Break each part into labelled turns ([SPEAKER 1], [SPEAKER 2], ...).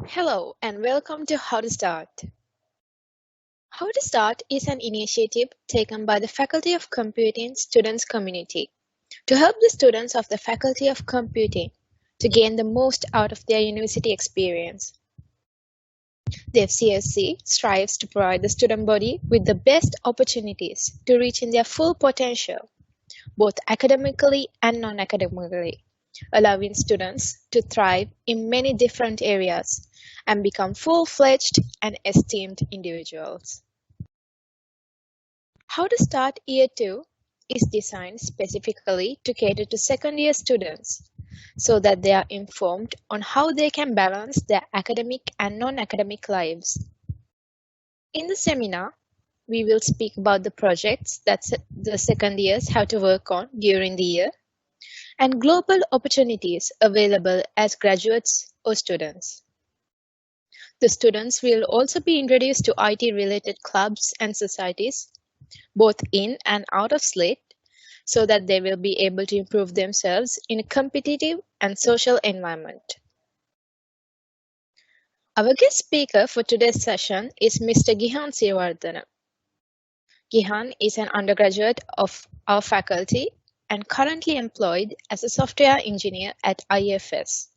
[SPEAKER 1] Hello and welcome to How to Start. How to Start is an initiative taken by the Faculty of Computing students community to help the students of the Faculty of Computing to gain the most out of their university experience. The FCSC strives to provide the student body with the best opportunities to reach in their full potential, both academically and non-academically, allowing students to thrive in many different areas and become full-fledged and esteemed individuals. How to Start Year 2 is designed specifically to cater to second-year students so that they are informed on how they can balance their academic and non-academic lives. In the seminar, we will speak about the projects that the second years have to work on during the year and global opportunities available as graduates or students. The students will also be introduced to IT-related clubs and societies, both in and out of Sliit, so that they will be able to improve themselves in a competitive and social environment. Our guest speaker for today's session is Mr. Gihan Siriwardana. Gihan is an undergraduate of our faculty and currently employed as a software engineer at IFS.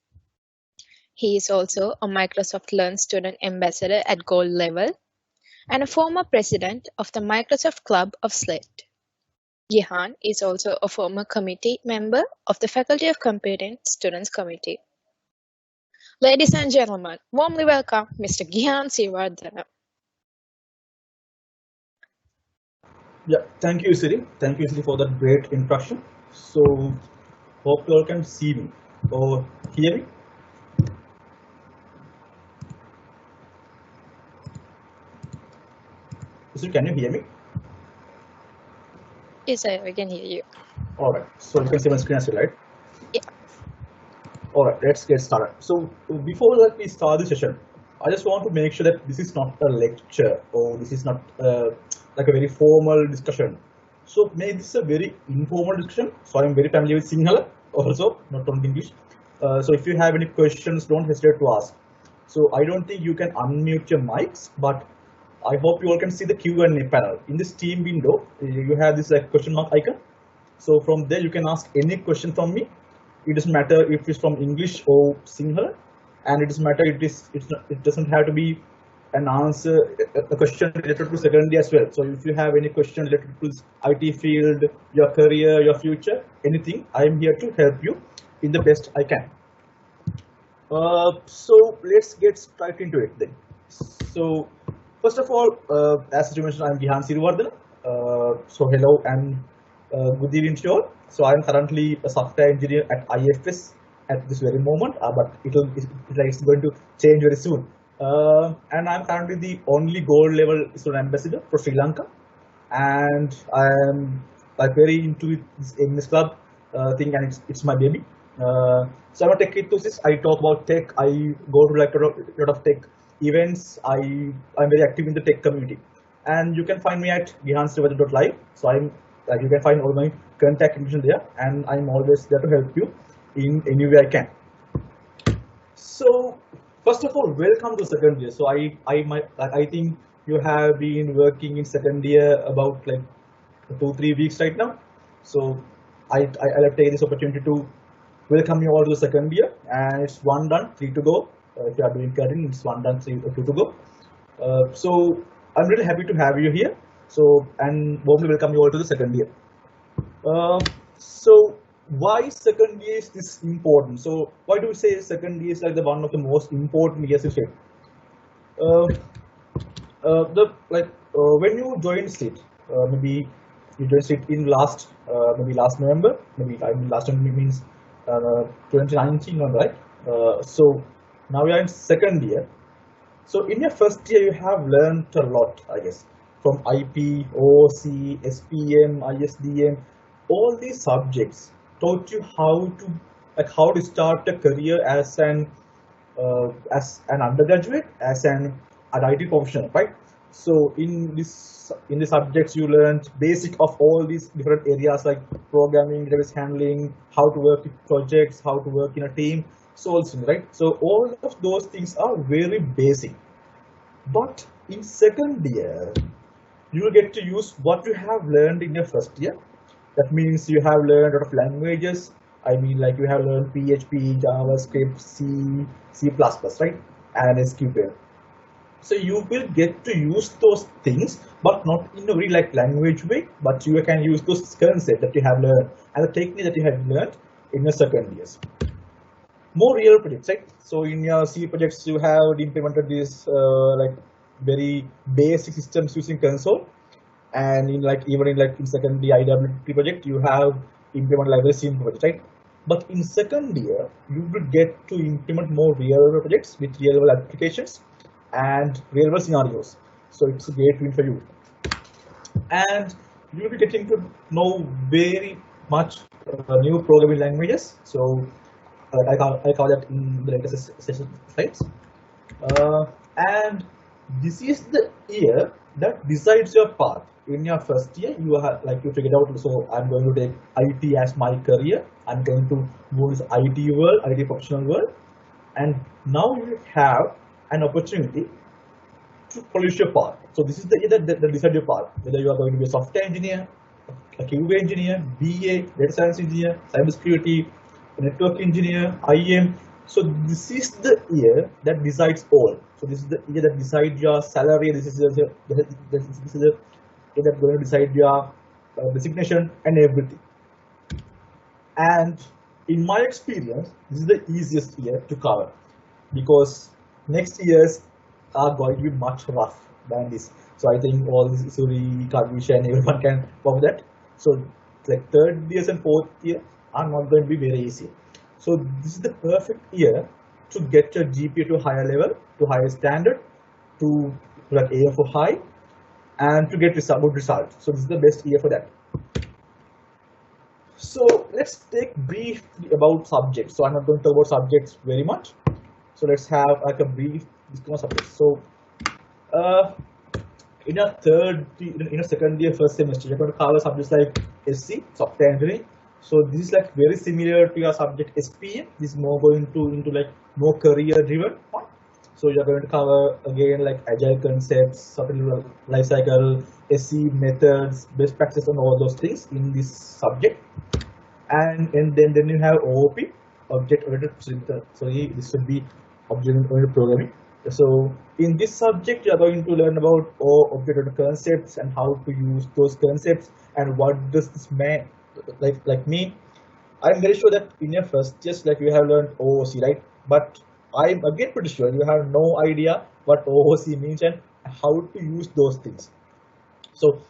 [SPEAKER 1] He is also a Microsoft Learn Student Ambassador at Gold level and a former president of the Microsoft Club of Sliit. Gihan is also a former committee member of the Faculty of Computing Students Committee. Ladies and gentlemen, warmly welcome Mr. Gihan Siriwardana.
[SPEAKER 2] Yeah, thank you, Siri. Thank you, Siri, for that great introduction. So, hope you all can see me or hear me. Siri, can you hear me?
[SPEAKER 1] Yes, I can hear you.
[SPEAKER 2] All right. So you can see my screen as well, right?
[SPEAKER 1] Yeah.
[SPEAKER 2] All right. Let's get started. So before that we start the session, I just want to make sure that this is not a lecture or this is not like a very formal discussion. So maybe this is a very informal discussion. So I'm very familiar with Sinhala also, not only English. So if you have any questions, don't hesitate to ask. So I don't think you can unmute your mics, but I hope you all can see the Q&A panel. In this team window, you have this question mark icon. So from there, you can ask any question from me. It doesn't matter if it's from English or Sinhala, and it doesn't matter it doesn't have to be an answer, a question related to second year as well. So if you have any question related to IT field, your career, your future, anything, I am here to help you in the best I can. So let's get straight into it then. So first of all, as you mentioned, I'm Gihan Siriwardana. So hello and good evening to you all. So I'm currently a software engineer at IFS at this very moment, but it's going to change very soon. And I'm currently the only gold level student ambassador for Sri Lanka, and I'm like very into this club thing, and it's my baby. So I'm a tech enthusiast. I talk about tech. I go to like a lot of tech events. I'm very active in the tech community, and you can find me at gihansiriwardana.live. So you can find all my contact information there, and I'm always there to help you in any way I can. So first of all, welcome to second year. So I think you have been working in second year about like 2-3 weeks right now. So I'll take this opportunity to welcome you all to the second year, and it's 1 done, 3 to go. If you are doing cutting, it's 1 done, 2 to go. So I'm really happy to have you here. So and warmly welcome you all to the second year. So why second year is this important? So why do we say second year is like the one of the most important years in shape? When you join Sliit, maybe you joined Sliit in last November, maybe last time means 2019, right? So now we are in second year. So in your first year, you have learned a lot, I guess, from IP, OOC, SPM, ISDM. All these subjects taught you how to start a career as an undergraduate, as an IT professional, right? So in the subjects you learned basic of all these different areas like programming, database handling, how to work with projects, how to work in a team. solves, right? So all of those things are very basic. But in second year, you will get to use what you have learned in your first year. That means you have learned a lot of languages. I mean, like you have learned PHP, JavaScript, C++, right? And SQL. So you will get to use those things, but not in a very like language way, but you can use those concepts that you have learned and the technique that you have learned in your second years. More real projects, right? So in your C projects, you have implemented these like very basic systems using console, and in like even in like in second the IWT project, you have implemented like very simple project, right? But in second year, you will get to implement more real world projects with real world applications and real world scenarios. So it's a great win for you, and you will be getting to know very much new programming languages. So I call that in the later session slides. And this is the year that decides your path. In your first year, you have like you figured out. So I'm going to take IT as my career. I'm going to move this IT world, IT professional world, and now you have an opportunity to polish your path. So this is the year that decide your path. Whether you are going to be a software engineer, a QA engineer, BA, data science engineer, cybersecurity, network engineer, IM. So this is the year that decides all. So this is the year that decides your salary. This is the year that's going to decide your designation and everything. And in my experience, this is the easiest year to cover because next years are going to be much rough than this. So I think all this Suri, Kavish and everyone can cover that. So like third years and fourth year are not going to be very easy. So this is the perfect year to get your GPA to a higher level, to higher standard, to like aim for high, and to get good results. So this is the best year for that. So let's take briefly about subjects. So I'm not going to talk about subjects very much. So let's have like a brief discussion on subjects. So in a second year, first semester, you're going to cover subjects like SC, software engineering. So this is like very similar to your subject SPM. This is more going to into like more career driven one. So you're going to cover again like agile concepts, software lifecycle, SC methods, best practices, and all those things in this subject. And then you have OOP, object oriented. Sorry, this should be object oriented programming. So in this subject, you are going to learn about object oriented concepts and how to use those concepts and what does this mean. Like me, I'm very sure that in your first year, like you have learned OOC, right? But I'm again pretty sure you have no idea what OOC means and how to use those things. So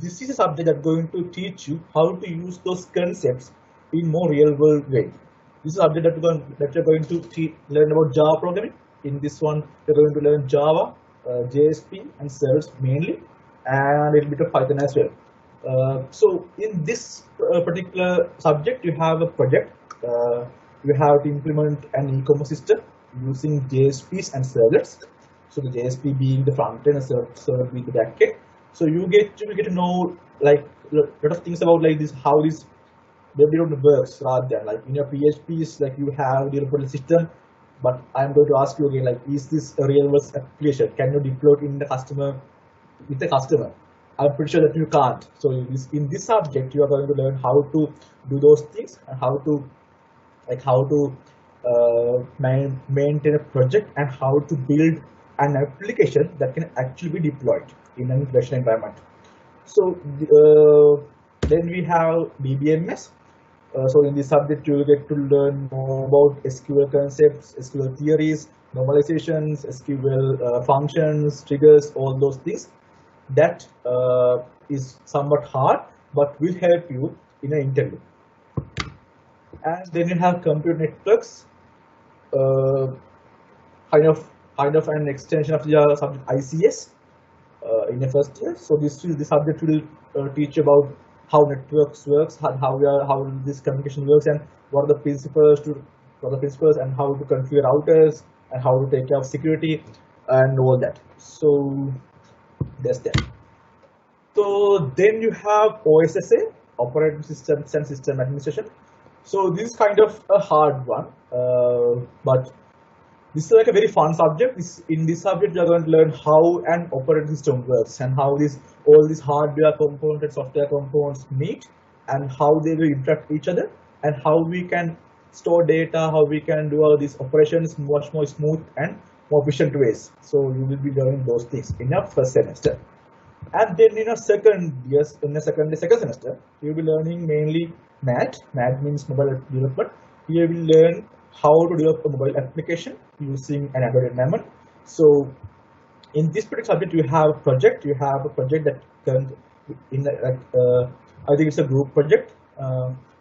[SPEAKER 2] this is a subject that's going to teach you how to use those concepts in more real world way. This is a subject that you're going to learn about Java programming. In this one, you're going to learn Java, JSP, and servers mainly, and a little bit of Python as well. So in this particular subject, you have a project. You have to implement an e-commerce system using JSPs and servlets. So the JSP being the front end and server being the back end. So you get to know like a lot of things about like this, how this development works rather than like in your PHPs, like you have the development system. But I'm going to ask you again, like, is this a real world application? Can you deploy it in the customer with the customer? I'm pretty sure that you can't. So in this subject, you are going to learn how to do those things and how to maintain a project and how to build an application that can actually be deployed in an production environment. So then we have DBMS. So in this subject, you will get to learn more about SQL concepts, SQL theories, normalizations, SQL functions, triggers, all those things. That is somewhat hard, but will help you in an interview. And then you have computer networks, kind of an extension of your subject ICS in the first year. So this subject will teach about how networks works, how this communication works, and what are the principles and how to configure routers and how to take care of security and all that. So that's that. So then you have OSSA, operating systems and system administration. So this is kind of a hard one. But this is like a very fun subject. In this subject, you are going to learn how an operating system works and how all these hardware components and software components meet and how they will interact with each other and how we can store data, how we can do all these operations much more smooth and more efficient ways. So you will be learning those things in your first semester. And then in a second semester, you'll be learning mainly MAT. MAT means mobile development. Here we learn how to develop a mobile application using an Android environment. So in this particular subject, you have a project. You have a project that can I think it's a group project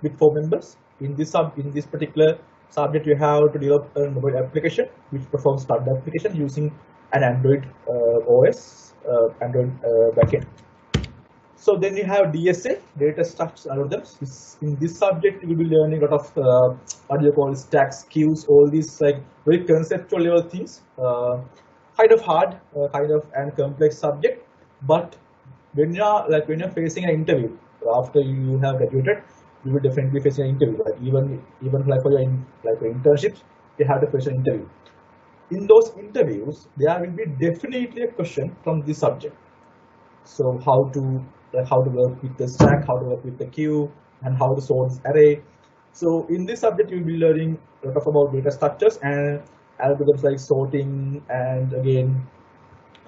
[SPEAKER 2] with 4 members. In this particular subject, you have to develop a mobile application which performs standard application using an Android OS, Android backend. So then you have DSA, data structures algorithms. In this subject, you will be learning a lot of what you call stacks, queues, all these like very conceptual level things. Kind of hard, kind of and complex subject. But when you're facing an interview after you have graduated, you will definitely face an interview. Like even like for your internships, you have to face an interview. In those interviews, there will be definitely a question from this subject. So how to work with the stack, how to work with the queue, and how to sort this array. So in this subject, you'll be learning a lot about data structures and algorithms like sorting, and again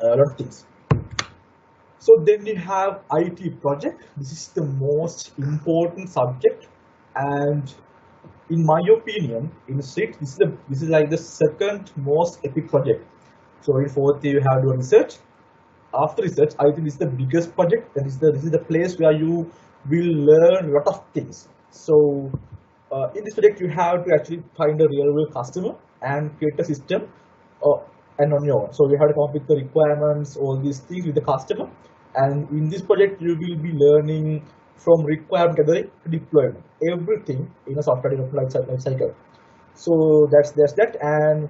[SPEAKER 2] a lot of things. So then we have IT project. This is the most important subject, and in my opinion, in Sliit, this is like the second most epic project. So in fourth year, you have to do research. After research, I think this is the biggest project. This is the place where you will learn a lot of things. So in this project, you have to actually find a real world customer and create a system and on your own. So you have to come up with the requirements, all these things with the customer. And in this project, you will be learning from requirement gathering to deployment, everything in a software development life cycle. So that's that, and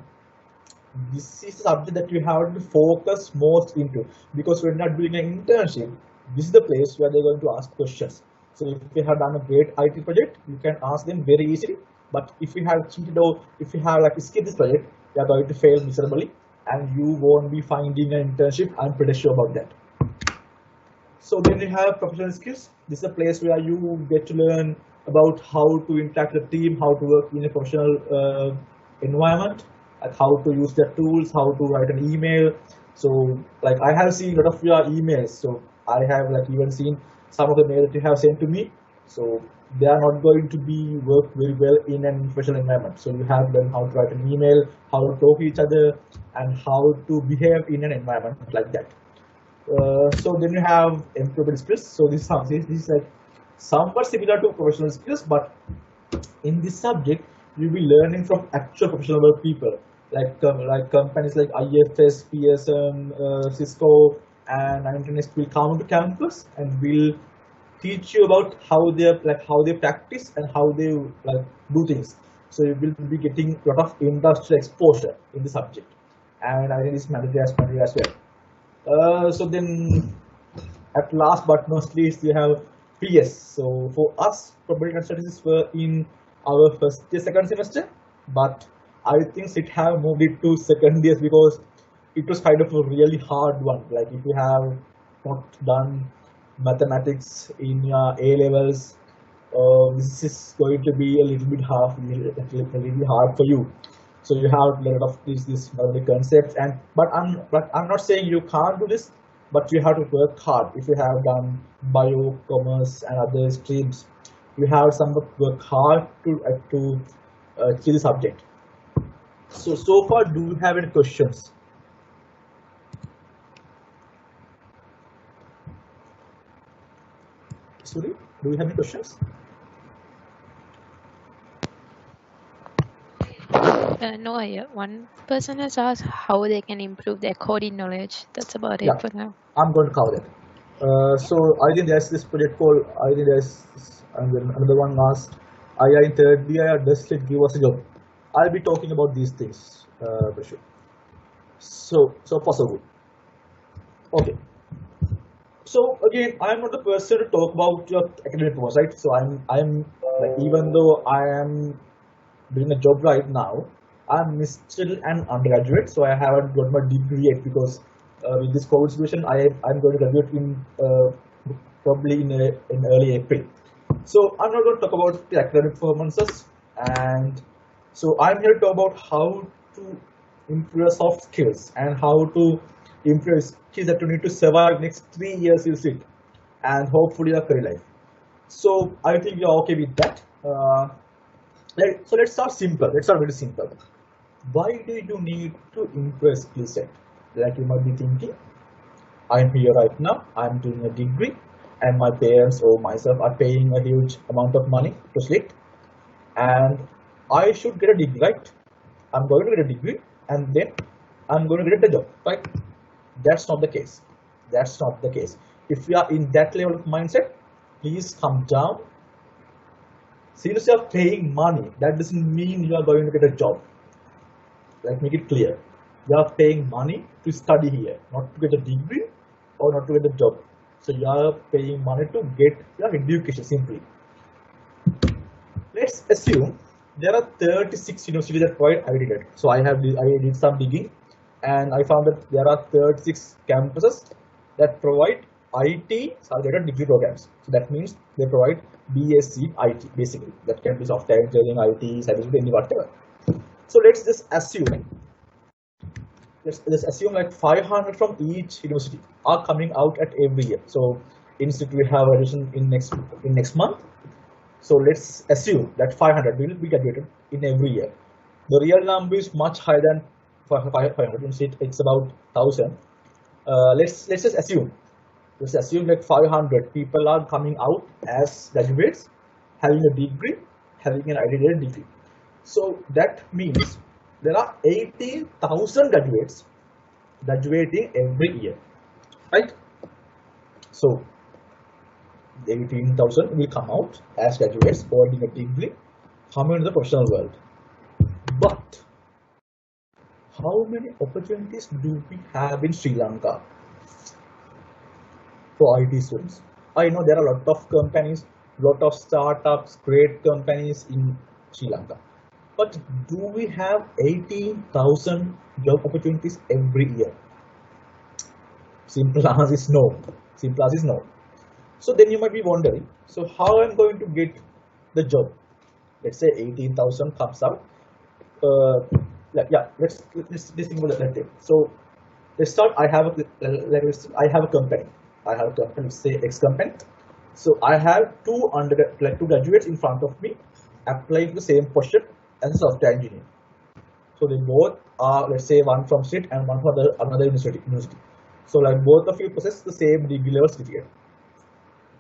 [SPEAKER 2] this is a subject that you have to focus most into, because when you're doing an internship, this is the place where they're going to ask questions. So if you have done a great IT project, you can ask them very easily. But if you have cheated or if you have skipped this project, you are going to fail miserably, and you won't be finding an internship. I'm pretty sure about that. So then you have professional skills. This is a place where you get to learn about how to interact with a team, how to work in a professional environment, like how to use their tools, how to write an email. So like I have seen a lot of your emails. So I have even seen some of the mail that you have sent to me. So they are not going to be work very well in an professional environment. So you have to learn how to write an email, how to talk to each other, and how to behave in an environment like that. So then you have employability skills. So this is like somewhat similar to professional skills, but in this subject you'll be learning from actual professional people, like companies like IFS, Pearson, Cisco, and Internship will come to campus and will teach you about how they practice and how they do things. So you will be getting a lot of industrial exposure in the subject, and I think it's mandatory as well. So then, at last but not least, you have PS. So for us, probability and statistics were in our second semester, but I think it have moved it to second years because it was kind of a really hard one. Like if you have not done mathematics in your A levels, this is going to be a little bit hard for you. So you have to learn a lot of these concepts, but I'm not saying you can't do this, but you have to work hard. If you have done bio, commerce, and other streams, you have some work hard to achieve the subject. So far, do you have any questions? Sorry, do you have any questions?
[SPEAKER 1] No, one person has asked how they can improve their coding knowledge. That's about
[SPEAKER 2] Yeah,
[SPEAKER 1] it for now.
[SPEAKER 2] I'm going to cover that. So I think there's this project called, I think there's another one asked, I are in third year, does it give us a job? I'll be talking about these things for sure. So far so good. Okay. So again, I'm not the person to talk about your academic performance, right? So I'm like, even though I am doing a job right now. I'm still an undergraduate, so I haven't got my degree yet because with this COVID situation, I'm going to graduate in probably in early April. So I'm not going to talk about the academic performances, and so I'm here to talk about how to improve your soft skills and how to improve skills that you need to survive next 3 years you sit and hopefully your career life. So I think you're okay with that. So let's start simple. Let's start very simple. Why do you need to improve skill set? Like you might be thinking, I'm here right now, I'm doing a degree, and my parents or myself are paying a huge amount of money to Sliit, and I should get a degree, right? I'm going to get a degree, and then I'm going to get a job, right? That's not the case. That's not the case. If you are in that level of mindset, please come down. Since you are paying money, that doesn't mean you are going to get a job. Let's make it clear. You are paying money to study here, not to get a degree or not to get a job. So you are paying money to get your education simply. Let's assume there are 36 universities that provide IIT. So I did some digging, and I found that there are 36 campuses that provide IT targeted degree programs. So that means they provide BSc IT basically. That can be software engineering, IT, cybersecurity, any whatever. So let's just assume like 500 from each university are coming out at every year. So institute will have addition in next month. So let's assume that 500 will be graduated in every year. The real number is much higher than 500. It's about 1,000. Let's just assume. Let's assume that 500 people are coming out as graduates, having a degree, having an accredited degree. So that means there are 18,000 graduates graduating every year, right? So 18,000 will come out as graduates holding a degree, coming into the professional world. But how many opportunities do we have in Sri Lanka for IT students? I know there are a lot of companies, lot of startups, great companies in Sri Lanka. But do we have 18,000 job opportunities every year? Simple answer is no. Simple answer is no. So then you might be wondering, so how I'm going to get the job? Let's say 18,000 comes out. Let's think about that. So let's start. I have a company. Let's say X company. So I have two graduates in front of me applying to the same position as a software engineer. So they both are, let's say, one from Sliit and one from another university. So like both of you possess the same degree level certificate.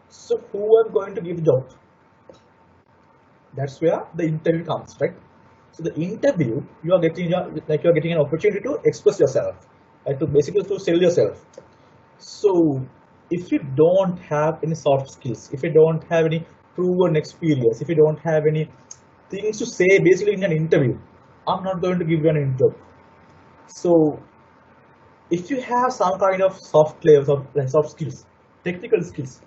[SPEAKER 2] So who am going to give the job? That's where the interview comes, right? So the interview, you are getting an opportunity to express yourself, and to basically to sell yourself. So if you don't have any soft skills, if you don't have any proven experience, if you don't have any things to say basically in an interview, I'm not going to give you an interview. So if you have some kind of soft skills, technical skills,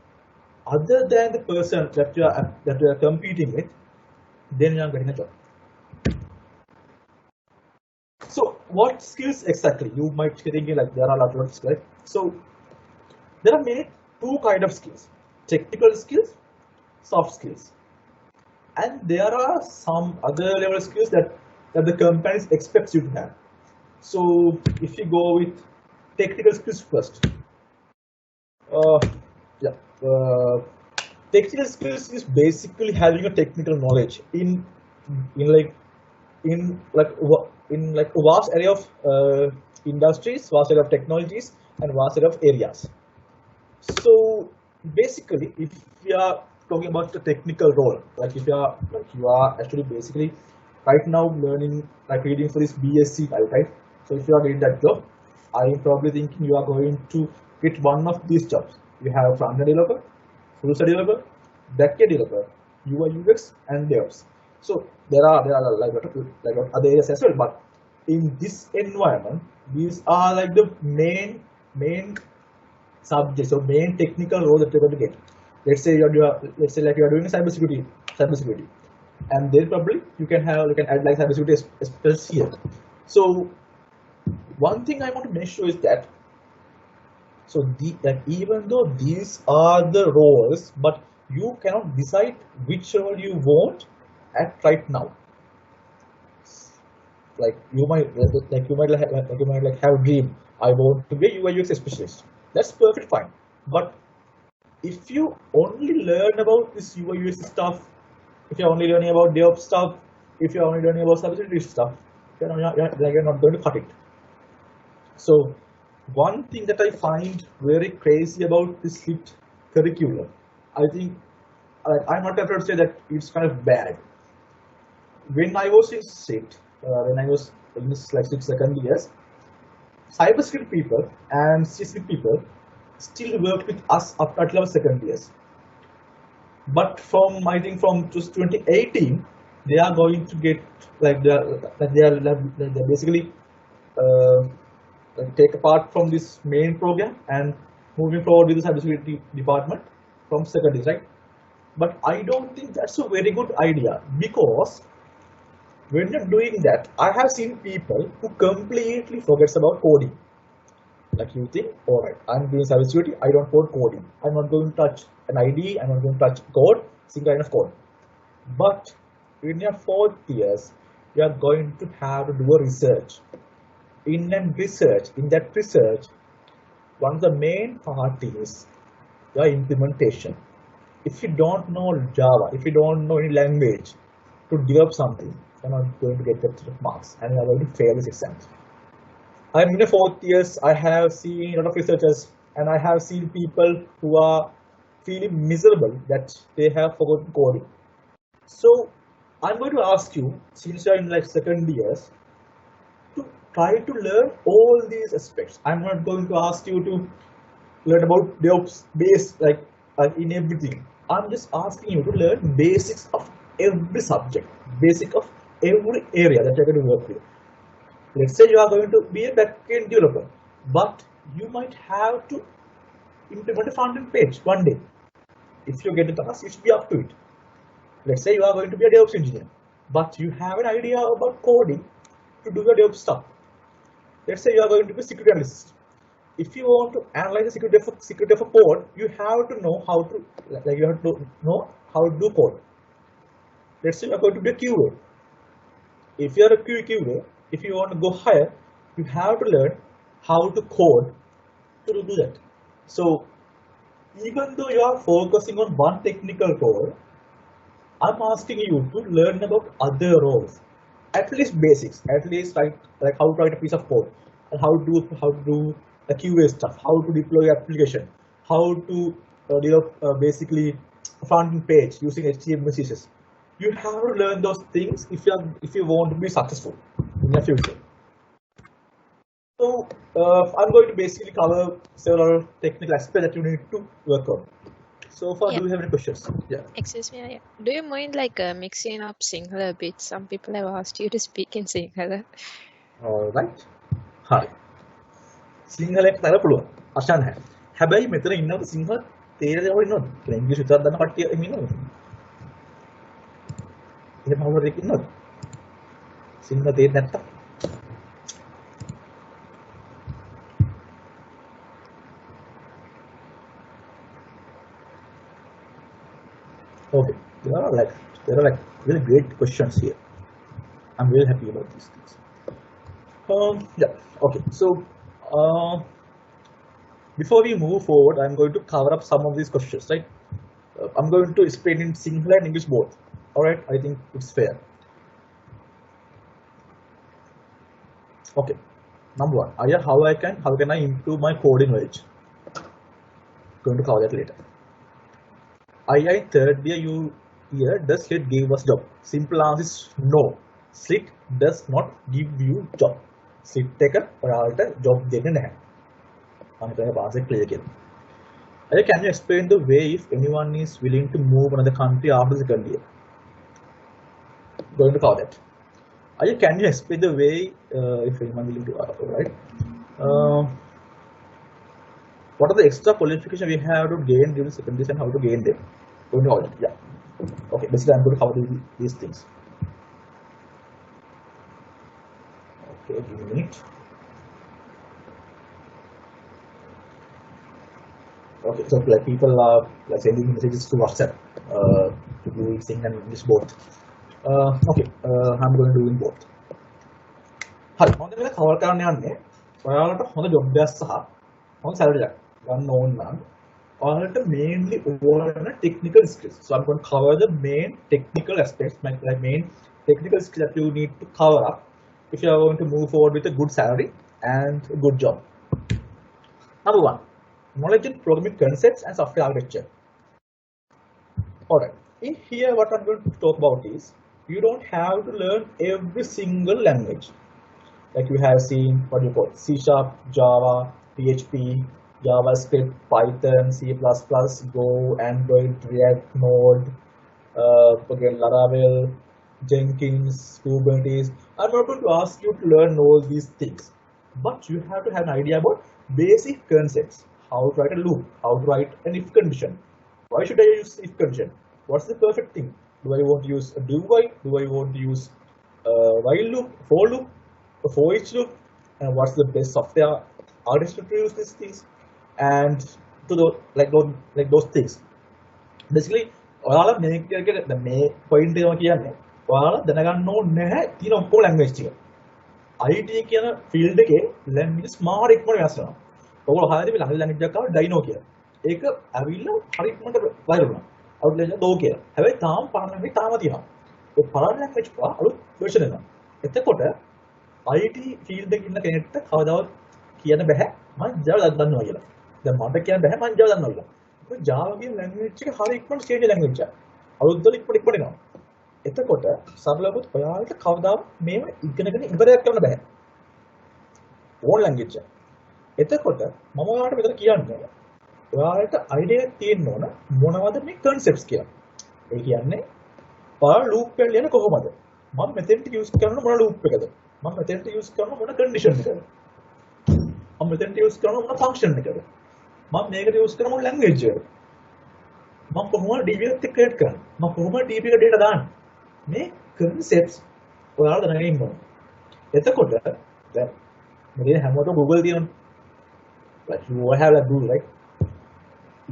[SPEAKER 2] other than the person that you are competing with, then you are getting a job. So what skills exactly? You might be thinking like there are a lot of skills. So there are two kind of skills: technical skills, soft skills, and there are some other level skills that the companies expect you to have. So if you go with technical skills first, technical skills is basically having a technical knowledge in a vast area of industries, vast area of technologies, and vast area of areas. So basically, if you are talking about the technical role, like if you are actually basically right now learning, like reading for this BSc, right? So if you are getting that job, I am probably thinking you are going to get one of these jobs. You have front-end developer, full-stack developer, back-end developer, UI UX, and DevOps. So there are like other areas as well, but in this environment, these are like the main subjects or main technical role that you're going to get. Let's say you are doing cybersecurity. and then probably you can add like cybersecurity specialists here. So one thing I want to make sure is that even though these are the roles, but you cannot decide which role you want at right now. Like you might have a dream. I want to be a UI UX specialist. That's perfect fine. But if you only learn about this UI UX stuff, if you're only learning about DevOps stuff, if you're only learning about cybersecurity stuff, you're not going to cut it. So one thing that I find very crazy about this Sliit curriculum, I think I'm not afraid to say that it's kind of bad. When I was in Sliit, when I was in this like 6 years, cybersecurity people and CSP people still worked with us up at level second years. But I think from just 2018, they are going to get like they're basically take a part from this main program and moving forward with the cybersecurity department from second year, right? But I don't think that's a very good idea, because when you're doing that, I have seen people who completely forgets about coding. Like you think, all right, I'm doing cybersecurity, I don't code coding. I'm not going to touch an ID, I'm not going to touch code, single line of code. But in your 4th years, you are going to have to do a research. In that research, one of the main part is your implementation. If you don't know Java, if you don't know any language to develop something, you're not going to get that sort of marks, and you're going to fail this exam. I'm in the 4th years, I have seen a lot of researchers, and I have seen people who are feeling miserable that they have forgotten coding. So I'm going to ask you, since you're in like second years, to try to learn all these aspects. I'm not going to ask you to learn about DevOps base in everything. I'm just asking you to learn basics of every subject, basic of every area that you're going to work with. Let's say you are going to be a backend developer, but you might have to implement a front-end page one day. If you get the task, it should be up to it. Let's say you are going to be a DevOps engineer, but you have an idea about coding to do your DevOps stuff. Let's say you are going to be a security analyst. If you want to analyze the security of a code, you have to know how to do code. Let's say you are going to be a QA. If you are a QA, if you want to go higher, you have to learn how to code to do that. So even though you are focusing on one technical role, I'm asking you to learn about other roles, at least basics, at least like how to write a piece of code, and how to do the QA stuff, how to deploy application, how to develop basically a front-end page using HTML, CSS. You have to learn those things if you want to be successful in the future. So I'm going to basically cover several technical aspects that you need to work on. So far, do you have any questions? Yeah.
[SPEAKER 1] Excuse me. Yeah. Do you mind mixing up Sinhala a bit? Some people have asked you to speak in Sinhala.
[SPEAKER 2] All right. Hi. සිංහලයට තර පුළුවන් අශාන් නැහැ. හැබැයි මෙතන ඉන්නවද සිංහල තේරෙනව ඉන්නවද? කියලා ඉංග්‍රීසි විතරක් දන්න කට්ටිය ඉන්නවද? එහෙම කවුරුද ඉන්නවද? සිංහල තේරෙන්නේ නැත්තම්? Okay. There are really great questions here. I'm really happy about these things. Yeah. Okay. So before we move forward, I'm going to cover up some of these questions, right? I'm going to explain in Sinhala and English both. All right. I think it's fair. Okay. Number one, how can I improve my coding knowledge? Going to cover that later. II third year, does Sliit give us job? Simple answer is no. Sliit does not give you job. Sliit එක ඔයාලට job දෙන්නේ නැහැ. මම හිතන්නේ pass එක clear කියලා. Can you explain the way if anyone is willing to move another country after the second year? Going to cover that. Can you explain the way if anyone willing to right? What are the extra qualifications we have to gain during second year and how to gain them? Going to cover that. Yeah. Okay, basically I'm going to cover these things. Okay, give me a minute. Okay, so like people are like sending messages to WhatsApp to do thing and English both. Okay, I'm going to do in both. හරි මම දැන් මේක cover කරන්න යන්නේ ඔයාලට හොඳ job එකක් සහ හොඳ සැලරි එකක් ගන්න ඕන නම් ඔයාලට mainly ඕන technical skills. So I'm going to cover the main technical aspects, like main technical skills that you need to cover up if you are going to move forward with a good salary and a good job. Number one, knowledge in programming concepts and software architecture. Alright, in here what I'm going to talk about is you don't have to learn every single language. Like you have seen what you call C#, Java, PHP, JavaScript, Python, C++, Go, Android, React, Node, again Laravel, Jenkins, Kubernetes. I'm not going to ask you to learn all these things, but you have to have an idea about basic concepts. How to write a loop, how to write an if condition. Why should I use if condition? What's the perfect thing? Do I want to use a do while? Do I want to use a while loop, for loop, a for each loop? And what's the best software architecture to use these things? And to the like those things. Basically, ඔයාලා මේක මේ point එක කියන්නේ ඔයාලා දැනගන්න ඕනේ නැහැ තියෙන ඔක්කොම ලැන්ග්වේජ් ටික. IT කියන ෆීල්ඩ් එකේ ලැන්ග්වේජස් මාර ඉක්මනට වෙනස් වෙනවා. ඔයගොල්ලෝ හරියට මේ ලංග්වේජ් එකක් ආව ඩයිනෝ කියලා. ඒක ඇවිල්ලා හරි ඉක්මනට වයිරල් වුණා. අවුට්ලේජ් එක දෝ කියලා. හැබැයි තාම පරණ ලැන්ග්වේජ් තාම තියෙනවා. ඒ පරණ ලැන්ග්වේජ් එක අලුත් version එකක්. එතකොට IT ෆීල්ඩ් එකේ ඉන්න කෙනෙක්ට කවදාවත් කියන්න බෑ මම Java දන්නවා කියලා. දැන් මට කියන්න බෑ මම Java දන්නවා කියලා. මොකද Java කියන ලැන්ග්වේජ් එක හරි ඉක්මනට චේන්ජ් ලැන්ග්වේජ් එකක්. අලුත් දල ඉක්මනට එනවා. එතකොට සරලවම ඔයාලට කවදාවත් මේව ඉගෙනගෙන ඉවරයක් කරන්න බෑ. ඕන ලැන්ග්වේජ් එක. එතකොට මම ඔයාලට මෙතන කියන්නේ ඔයාලට අයිඩියා එකක් තියෙන්න ඕන මොනවද මේ concepts කියලා. ඒ කියන්නේ ඔයාලා loop එක ලියන්නේ කොහොමද? මම මෙතෙන්ට use කරන මොන loop එකද? මම මෙතෙන්ට use කරන මොන condition එකද? මම මෙතෙන්ට use කරන මොන function එකද? මම මේකට use කරන මොන language එකද? මම කොහොමද DB එකත් එක්ක create කරන්නේ? මම කොහොමද DB එක data දාන්නේ? මේ concepts ඔයාලා දැනගෙන ඉන්න ඕන. එතකොට දැන් මේ හැමෝටම Google තියෙනවා. Like you have like Google, right?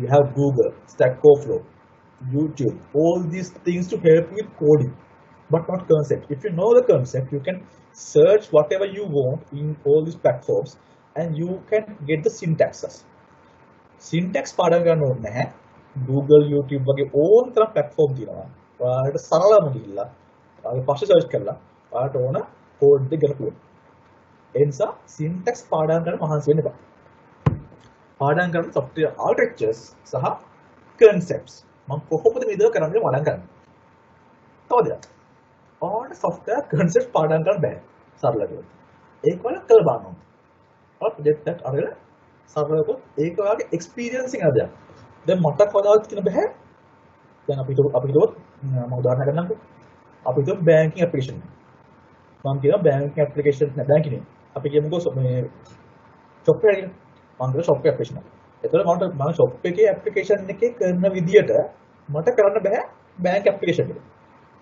[SPEAKER 2] You have Google, Stack Overflow, YouTube, all these things to help you with coding, but not concept. If you know the concept, you can search whatever you want in all these platforms, and you can get the syntaxes. Syntax පාඩම් ගන්න ඕනේ නැහැ. Google, YouTube වගේ ඕන තරම් platform තියෙනවා. ඔයාලට සරලවම ගිහිල්ලා ඔයාලා පස්සේ search කරලා ඔයාලට ඕන code එක ගන්න පුළුවන්. ඒ නිසා syntax පාඩම් ගන්න මහන්සි වෙන්න එපා. පාඩම් කරන software architectures සහ concepts මම කොහොමද මේක කරන්නේ වඩම් කරන්නේ. තවද ඔයාලට software concepts පාඩම් කරන්න බෑ සරලව. ඒක වල කළ බලන්න ඕනේ. ඔයාලා project එකක් අරගෙන සරලව ඒක ඔයාලගේ experience එකෙන් අරගෙන. දැන් මට කවදාවත් කියන බෑ. දැන් අපි හිතුවොත් මම උදාහරණයක් ගන්නම්කෝ. අපි හිතුවොත් banking application. මම කියනවා banking application නෑ banking නේ. අපි කියමුකෝ මේ software එක මම shop application. එතකොට මම shop එකේ application එකේ කරන විදියට මට කරන්න බෑ bank application එක.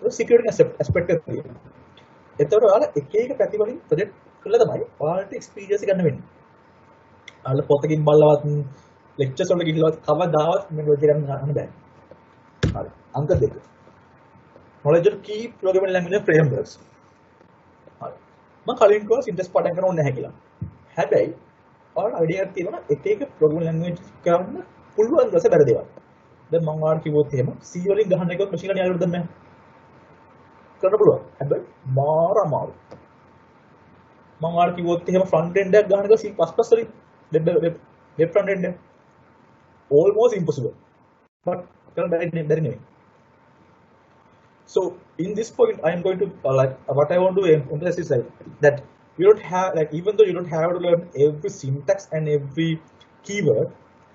[SPEAKER 2] ඒක security aspect එක තියෙනවා. එතකොට ඔයාලා එක එක පැති වලින් project කරලා තමයි ඔයාලට experience ගන්න වෙන්නේ. ඔයාලා පොතකින් බලලවත් lectures වලට ගිහිල්ලවත් කවදාවත් මේ project එක ගන්න බෑ. හරි. අංක 2. knowledge of key programming language frameworks. හරි. මම කලින් කිව්වා syntax පාඩම් කරන්න ඕනේ නැහැ කියලා. හැබැයි ඔයාලට අයිඩියා එකක් තියෙනවා එක එක ප්‍රෝග්‍රෑමින් ලැන්ග්වේජ් කරන්න පුළුවන් දවස බැර දේවල්. දැන් මම ඔයාලට කිව්වොත් එහෙම C වලින් ගහන්න එකක් මැෂින් ලර්නින් ඇල්ගොරිතම් එක කරන්න පුළුවන්. හැබැයි මාර අමාරුයි. මම ඔයාලට කිව්වොත් එහෙම ෆ්‍රන්ට් එන්ඩ් එකක් ගහන්න එක C++ වලින් web front end එක almost impossible. But කරන්න බැරි නෙවෙයි. So in this point I am going to like what I want to emphasize is like that you don't have like even though you don't have to learn every syntax and every keyword,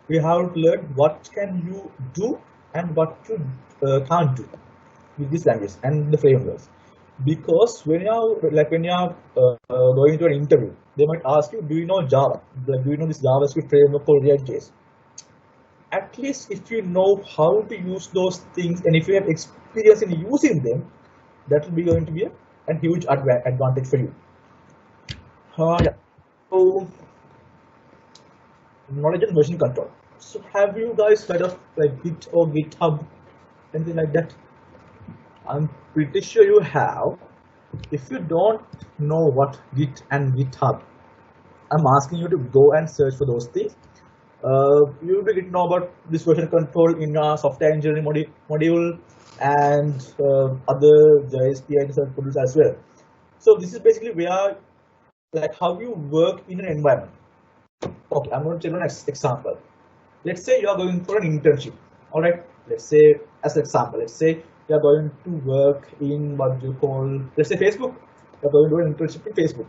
[SPEAKER 2] you have to learn what can you do and what you can't do with this language and the frameworks. Because when you are going to an interview, they might ask you, do you know Java? Like, do you know this JavaScript framework called React.js? At least if you know how to use those things and if you have experience in using them, that will be going to be a huge advantage for you. Yeah. So knowledge and version control. So have you guys heard of like Git or GitHub, anything like that? I'm pretty sure you have. If you don't know what Git and GitHub, I'm asking you to go and search for those things. You will know about this version control in our software engineering module and other JSP and tools as well. So this is basically where, like, how you work in an environment. Okay, I'm going to tell you an example. Let's say you are going for an internship. All right. Let's say, as an example, let's say you are going to work in what you call, let's say Facebook. You are going to do an internship in Facebook.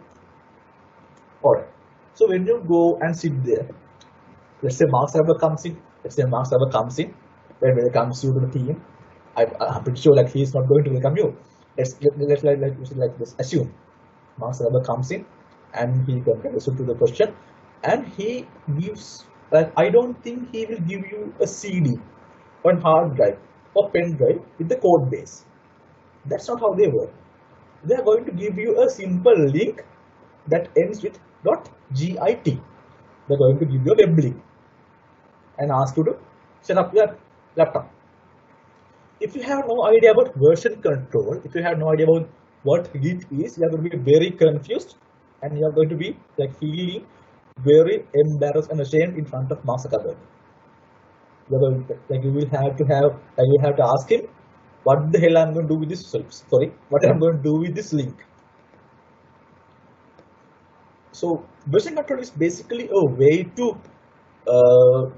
[SPEAKER 2] All right. So when you go and sit there, let's say Mark Zuckerberg comes in. Let's say Mark Zuckerberg comes in. When welcomes you to the team, I'm pretty sure like he's not going to welcome you. Let's assume Mark Zuckerberg comes in and he compares you to the question, and he gives, like, I don't think he will give you a CD or hard drive or pen drive with the code base. That's not how they work. They are going to give you a simple link that ends with .git. They're going to give you a web link and ask you to set up your laptop. If you have no idea about version control, if you have no idea about what Git is, you are going to be very confused and you are going to be like feeling very embarrassed and ashamed in front of Mark Zuckerberg. You will have to ask him, what the hell I'm going to do with this? What I'm going to do with this link? So version control is basically a way to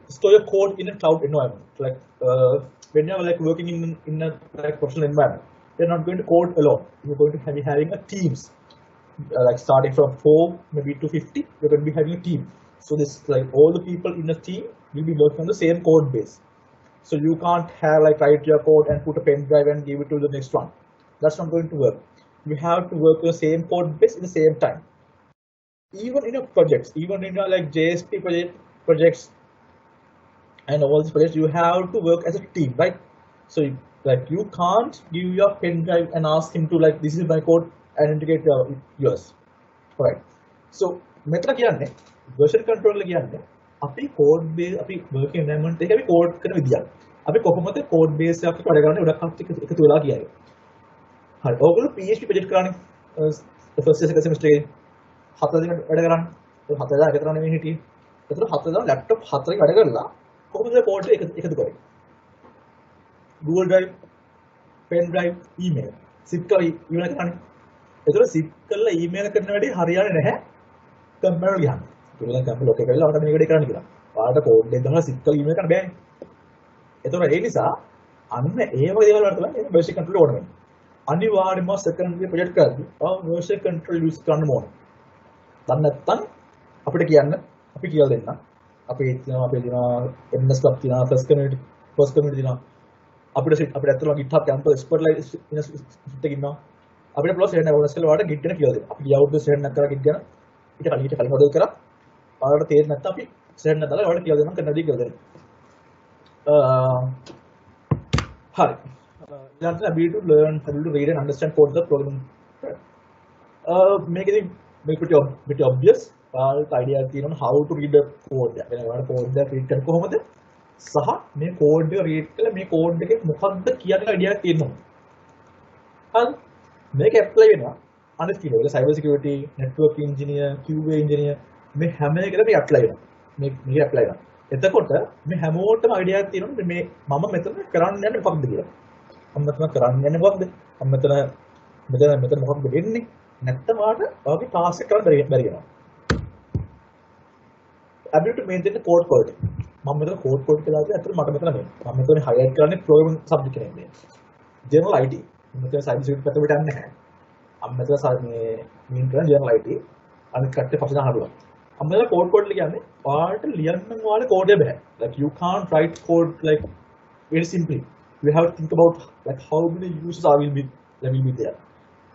[SPEAKER 2] store your code in a cloud environment. Like when you're like working in a like professional environment, you're not going to code alone. You're going to be having a teams. Like starting from 4 maybe to 50, you're going to be having a team. So this, like, all the people in a team will be working on the same code base. So you can't have like write your code and put a pen drive and give it to the next one. That's not going to work. You have to work with the same code base in the same time. Even in your projects, even in your like JSP projects and all these projects, you have to work as a team, right? So you can't give your pen drive and ask him to like, this is my code and integrate yours. Alright. So මෙතන කියන්නේ version control එක කියන්නේ අපි code base අපි working environment එකේ අපි code කරන විදියක්. අපි කොහොමද code base එකක් වැඩ කරන්නේ ගොඩක් එකතු වෙලා කියන්නේ. හරි. ඔයගොල්ලෝ PHP project කරන්නේ first year second semester එකේ 4 දිනකට වැඩ කරන්නේ. ඒ 4 දාලා එක තරම් නෙමෙයි හිටියේ. ඒතර 4 දාලා laptop 4 එකේ වැඩ කරලා කොහොමද code එක එකතු කරන්නේ? Google Drive, pen drive, email. zip කරලා email කරන්නේ. ඒතර zip කරලා email කරන වැඩේ හරියන්නේ නැහැ. කම්පියුටර් ගියහම. ඒගොල්ලන් කම්පියුටර් ලොක් එක කරලා ඔයාලට මේක කරන්න කියලා. ඔයාලට කෝඩ් එක දාලා zip කරලා email කරන්න බෑනේ. ඒතර ඒ නිසා අන්න ඒ වගේ දේවල් වලට තමයි මේ version control ඕන වෙන්නේ. අනිවාර්යයෙන්ම secondary project කරද්දී version control use කරන්න ඕනේ. දැන් නැත්තම් අපිට කියන්න අපි කියලා දෙන්න. අපි තියෙනවා MS club තියෙනවා first community තියෙනවා. අපිට ඇත්තටම GitHub campus spotlight එකක් ඉන්නවා. අපිට plus එහෙම ඕනස් කරලා ඔයාලට Git ගැන කියලා දෙන්න. අපි ගියවුරුදු සෙහෙන් නැක් කරා Git ගැන. ඊට කලින් මොඩල් කරා. ඔයාලට තේරෙන්නේ නැත්නම් අපි සෙහෙන් නැදලා ඔයාලට කියලා දෙන්නම් කරන්න දී කියලා දෙන්න. Hi. Learn ability to learn, ability to read and understand code the programming. Make it bit obvious. Idea තියෙනවා how to read the code. يعني ඔයාලට code එක read කරන්න කොහොමද? සහ මේ code එක read කළා මේ code එකේ මොකක්ද කියන idea එකක් තියෙනවා. හරි. මේක apply වෙනවා. අනිත් කීවල cyber security, network engineer, QA engineer මේ හැම එකකටම apply වෙනවා. මේක apply වෙනවා. එතකොට මේ හැමෝටම idea එකක් තියෙනවා මේ මම මෙතන කරන්න යන්නේ මොකක්ද කියලා. මම මෙතන කරන්න යන්නේ මොකක්ද? මම මෙතන මොකක්ද වෙන්නේ? නැත්නම් ඔයාගේ task එක කරන්න බැරි වෙනවා. Ability to maintain the code quality. මම මෙතන code quality කියලා දාලා අතට මට මෙතන මේ. මම මෙතන highlight කරන්නේ programming subject එකේ ඉන්නේ. General IT. මෙතන cyber security පැත්තට යන්නේ නැහැ. මම මෙතන මේ mean කරන general IT අනිත් කට්ටිය පස්සේ හරුවා. මම මෙතන code quality කියන්නේ ඔයාලට ලියන්න ඔයාලේ code එක බෑ. Like you can't write code like very simply. You have to think about like how many users will be there.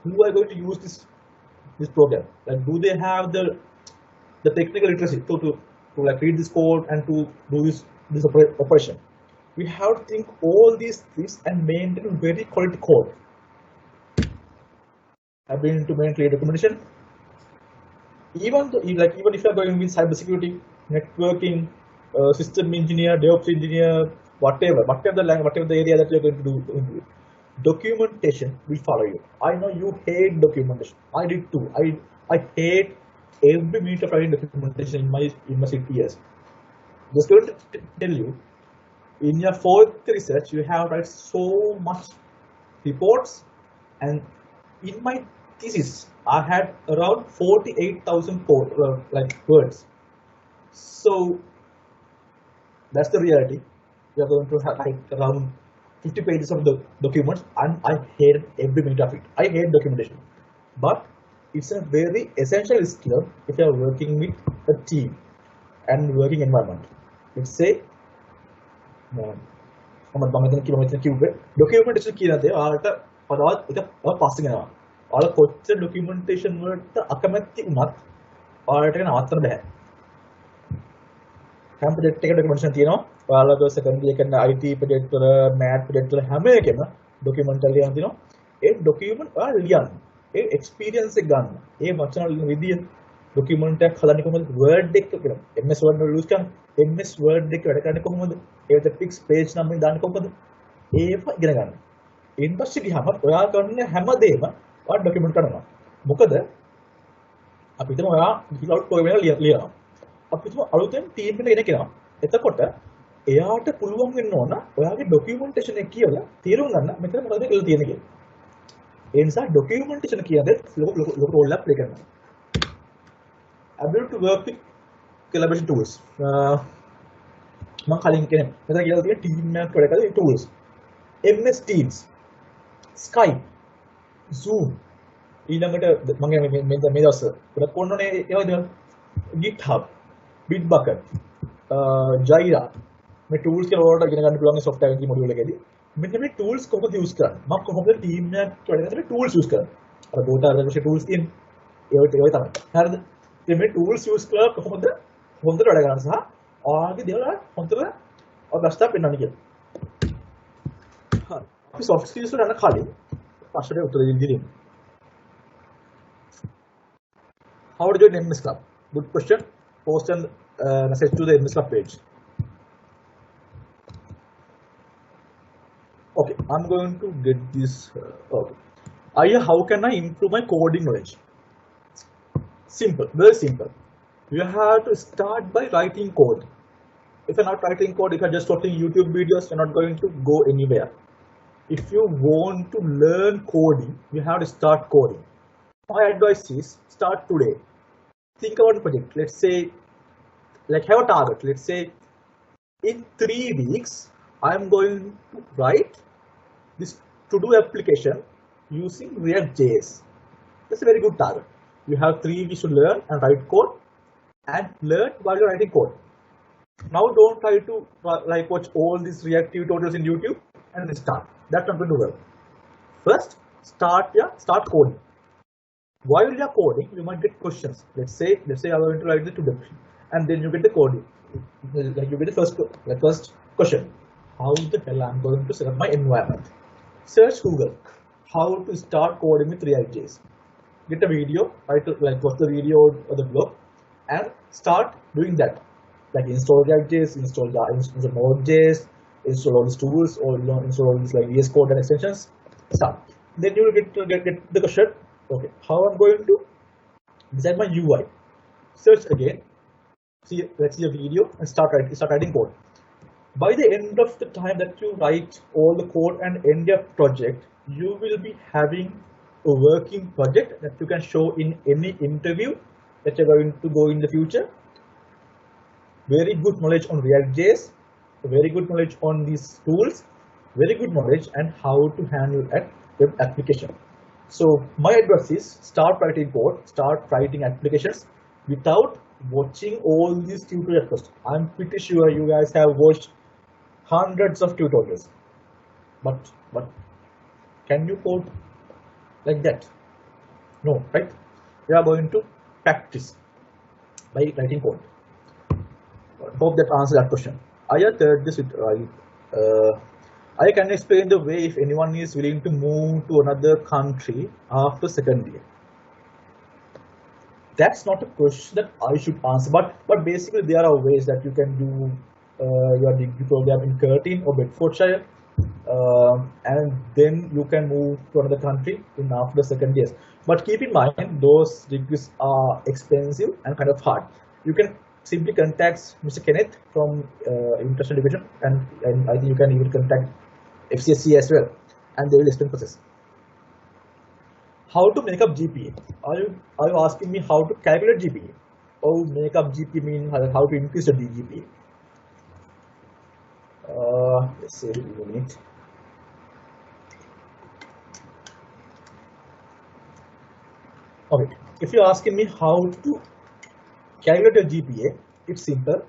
[SPEAKER 2] Who are going to use this program? Like do they have the technical literacy to like read this code and to do this operation? We have to think all these things and maintain very quality code. I've been to maintain documentation. Even if you're going with cybersecurity, networking, system engineer, DevOps engineer, whatever the area that you're going to do, documentation will follow you. I know you hate documentation. I did too. I hate every minute of writing documentation in my 6 years. Just going to tell you, in your fourth research, you have write so much reports, and in my thesis, I had around 48,000 words. So that's the reality. We are going to have like around 50 pages of the documents, and I hate every minute of it. I hate documentation, but it's a very essential skill if you are working with a team and working environment. Let's say, documentation කියනදේ ඔයාලට පදවත් එක පාසින් යනවා. ඔයාලා කොච්චර documentation වලට අකමැති වුණත් ඔයාලට ඒක නවත්තන්න බෑ. හැම project එකක documentation තියෙනවා. ඔයාලගේ second year කරන IT project වල, math project වල හැම එකෙම document එක ලියන්න තියෙනවා. ඒ document ඔයාලා ලියන්න. ඒ experience එක ගන්න. ඒ වචන වල විදිය document එකක් හදන්නේ කොහොමද? Word එක කියලා. MS Word වල use කරන MS Word එක වැඩ කරන්නේ කොහොමද? ඒකට fix page number දාන්නේ කොහොමද? ඒක ඉගෙන ගන්න. ඊට පස්සේ ගියාම ඔයා කරන හැමදේම ඔයා document කරනවා. මොකද අපි හිතමු ඔයා Github program එක ලියනවා. අපි හිතමු අලුතෙන් team එකට එන කෙනා. එතකොට එයාට පුළුවන් වෙන්න ඕන ඔයාගේ documentation එක කියලා තේරුම් ගන්න මෙතන මොකද කියලා තියෙන්නේ කියලා. ඒ නිසා documentation කියන්නේ ලොකු role එකක් play කරනවා. Ability to work with collaboration tools. මම කලින් කියන්නේ මෙතන කියලා තියෙන team එකක් වැඩ කරන tools. MS Teams, Skype, Zoom, ඊළඟට මම මේ දවස් ගොඩක් ඕනනේ ඒවද GitHub, Bitbucket, Jira මේ tools කියලා වලට ඉගෙන ගන්න පුළුවන් software එකේ module එකේදී මෙන්න මේ tools කොහොමද use කරන්නේ මම කොහොමද team එකක් වැඩ කරන tools use කරන්නේ අර data analysis tools තියෙන ඒවට තමයි හරිද ඉතින් මේ tools use කරලා කොහොමද හොඳට වැඩ කරන්න සහ ඔයාගේ දේවල් හොඳට අවස්ථාවක් වෙන්නන්නේ කියලා අපි soft skills වල යන කලින් ප්‍රශ්නෙට උත්තර දෙන්න. How to join MS Club? Good question. Post a message to the MS Club page. Okay, I'm going to get this. Okay. How can I improve my coding knowledge? Simple, very simple. You have to start by writing code. If you're not writing code, if you're just watching YouTube videos, you're not going to go anywhere. If you want to learn coding, you have to start coding. My advice is start today. Think about the project. Let's say, have a target. Let's say in 3 weeks, I'm going to write this to-do application using React.js. That's a very good target. You have 3 weeks to learn and write code and learn while you're writing code. Now don't try to watch all these React tutorials in YouTube and then start. That's not going to work. First, start coding. While you're coding, you might get questions. Let's say I'm going to write the introduction, and then you get the coding. You get the first question. How the hell I'm going to set up my environment? Search Google. How to start coding with React.js. Get a video, watch the video or the blog, and start doing that. Like install React.js, install Node.js, install all these tools, or install all these VS Code and extensions. Start. Then you will get the question. Okay, how I'm going to design my UI? Search again. Let's see a video and start writing code. By the end of the time that you write all the code and end your project, you will be having a working project that you can show in any interview that you're going to go in the future. Very good knowledge on React.js, very good knowledge on these tools, very good knowledge and how to handle a web application. So my advice is start writing code, start writing applications without watching all these tutorials first. I'm pretty sure you guys have watched hundreds of tutorials, but can you code like that? No, right? We are going to practice by writing code. Hope that answers that question. I have heard this with I can explain the way if anyone is willing to move to another country after second year. That's not a question that I should answer, but basically there are ways that you can do your degree program in Curtin or Bedfordshire, and then you can move to another country in after the second years. But keep in mind those degrees are expensive and kind of hard. You can simply contact Mr. Kenneth from International Division, and I think you can even contact FCSC as well, and they will explain process. How to make up GPA? Are you asking me how to calculate GPA? Or make up GPA mean how to increase the GPA? Let's say a minute. Okay, if you're asking me how to calculate a GPA, it's simple.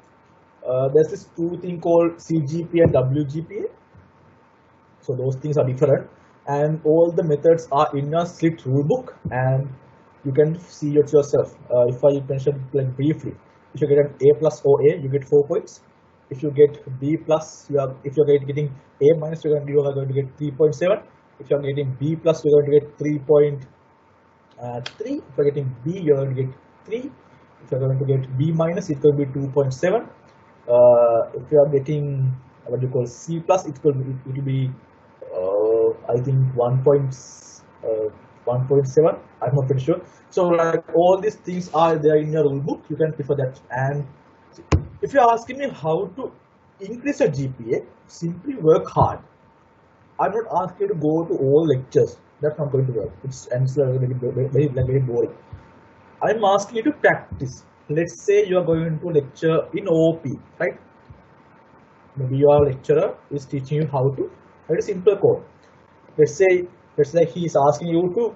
[SPEAKER 2] There's this two thing called CGPA and WGPA. So those things are different, and all the methods are in your Sliit rulebook, and you can see it yourself. If I mention like briefly, if you get an A plus or A, you get 4 points. If you get B plus, if you're getting A minus, you are going to get 3.7. If you're getting B plus, you're going to get 3.3. If you're getting B, you're going to get 3. If you're going to get B minus, it's going to be 2.7. If you are getting what you call C plus, it will be I think 1.7. I'm not pretty sure. So like all these things are there in your rule book. You can prefer that. And if you're asking me how to increase your GPA, simply work hard. I'm not asking you to go to all lectures. That's not going to work. It's very boring. I'm asking you to practice. Let's say you are going to lecture in OP, right? Maybe your lecturer is teaching you how to write a simple code. Let's say he is asking you to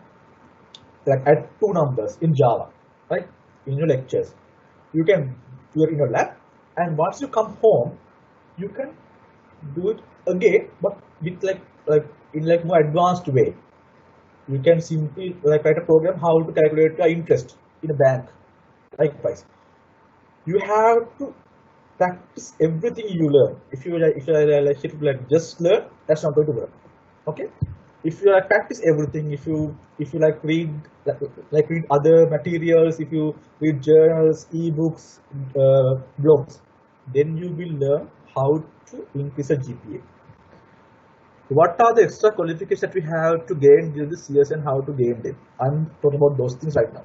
[SPEAKER 2] like add 2 numbers in Java, right? In your lectures, you can do it in your lab, and once you come home, you can do it again, but with like in like more advanced way. You can simply like write a program how to calculate your interest in a bank. Likewise, you have to practice everything you learn. If you like just learn, that's not going to work. Okay, if you like practice everything, if you like read other materials, if you read journals, ebooks, blogs, then you will learn how to increase a GPA. What are the extra qualifications that we have to gain during this years and how to gain them? I'm talking about those things right now.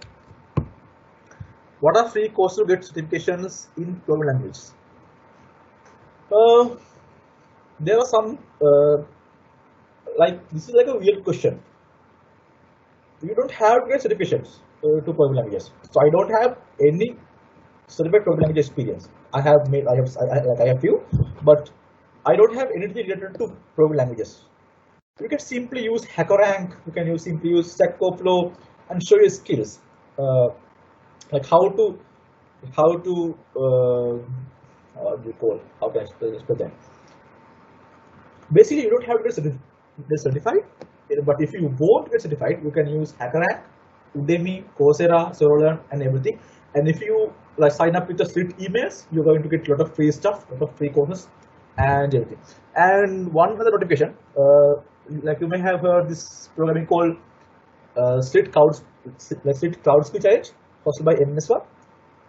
[SPEAKER 2] What are free courses to get certifications in programming languages? There are some this is like a weird question. You don't have to get certifications to programming languages. So I don't have any certified programming language experience. I have few, but I don't have anything related to programming languages. You can simply use HackerRank. You can simply use Stack Overflow and show your skills, like how can I explain that? Basically, you don't have to get certified, but if you won't get certified, you can use HackerRank, Udemy, Coursera, Sorolearn, and everything. And if you like sign up with the Sliit emails, you're going to get a lot of free stuff, a lot of free courses, and everything. And one other notification, like you may have heard this programming called Sliit Cloud Skill Challenge, hosted by MSWA.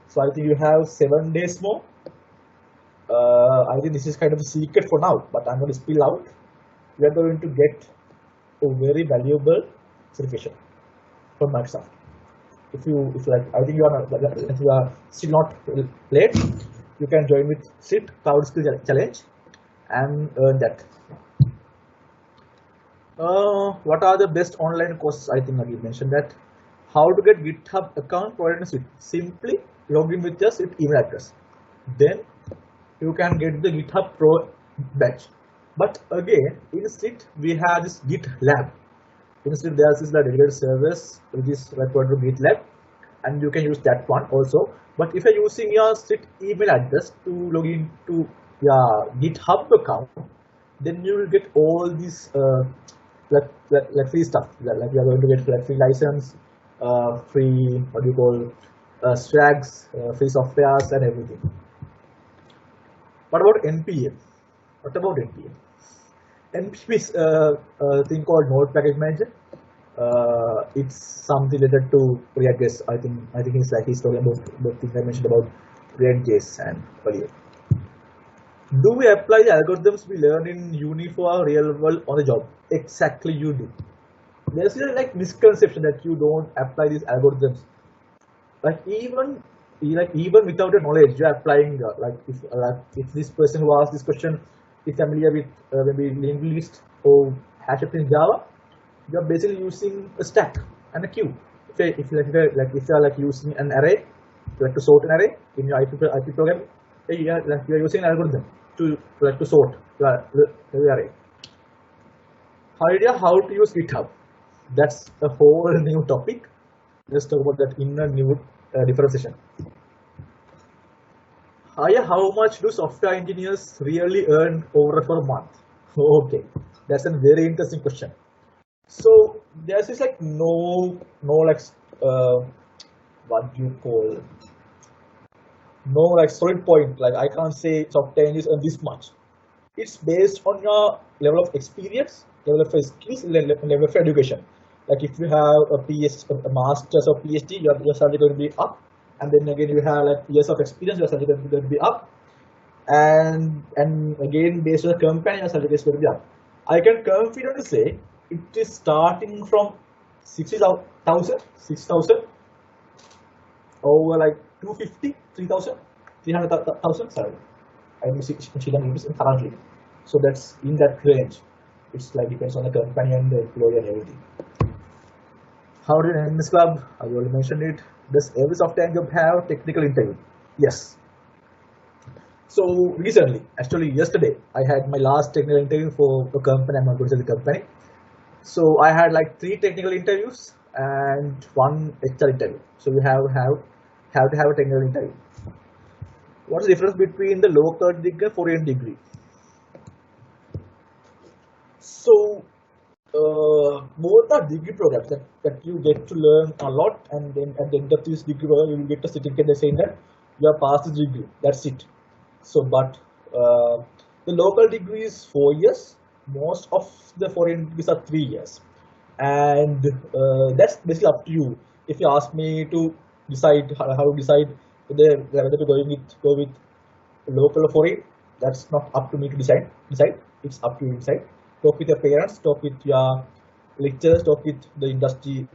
[SPEAKER 2] So I think you have 7 days more. I think this is kind of a secret for now, but I'm going to spill out. We are going to get a very valuable certification from Microsoft. If you like, I think if you are still not late, you can join with Sliit Cloud Skill Challenge and earn that. What are the best online courses? I think I mentioned that. How to get GitHub account provided in Sliit? Simply log in with your Sliit email address. Then you can get the GitHub Pro badge. But again, in Sliit we have this GitLab. In Sliit there is this dedicated service which is referred to GitLab, and you can use that one also. But if you're using your Sliit email address to log into your GitHub account, then you will get all these like free stuff. Like you are going to get like free license, free swags, free softwares, and everything. What about NPM? What about NPM? NPM is a thing called Node Package Manager. It's something related to React.js. I think he's talking about the thing I mentioned about React.js and earlier. Do we apply the algorithms we learn in uni for our real world on the job? Exactly, you do. There's a misconception that you don't apply these algorithms. Even without your knowledge, you're applying. If this person who asked this question is familiar with maybe linked list or hash in Java, you're basically using a stack and a queue. If you're using an array, to sort an array in your IP program, you're using an algorithm to sort the array. How to use GitHub? That's a whole new topic. Let's talk about that in a new different session. How much do software engineers really earn over a month? Okay, that's a very interesting question. So there's this what do you call, solid point. I can't say software engineers earn this much. It's based on your level of experience, level of skills, level of education. If you have a master's or PhD, your salary going to be up, and then again you have years of experience, your salary going to be up, and again based on the company, your salary is going to be up. I can confidently say it is starting from 60,000 over 250, 3,000, 300,000. Sorry, I'm using Chilean rupees currently, so that's in that range. It's depends on the company and the employer and everything. How do you end this club? I already mentioned it. Does every software job have technical interview? Yes. So recently, actually yesterday, I had my last technical interview for a company. I'm not going to say the company. So I had 3 technical interviews and 1 HR interview. So you have to have a technical interview. What's the difference between the local degree and foreign degree? So both are degree programs that you get to learn a lot, and then at the end of this degree program you will get a certificate saying that you have passed the degree. That's it. So but the local degree is 4 years. Most of the foreign degrees are 3 years, and that's basically up to you. If you ask me to decide how to decide whether to go with local or foreign, that's not up to me to decide. It's up to you to decide. Talk with your parents, talk with your lecturers, talk with the industry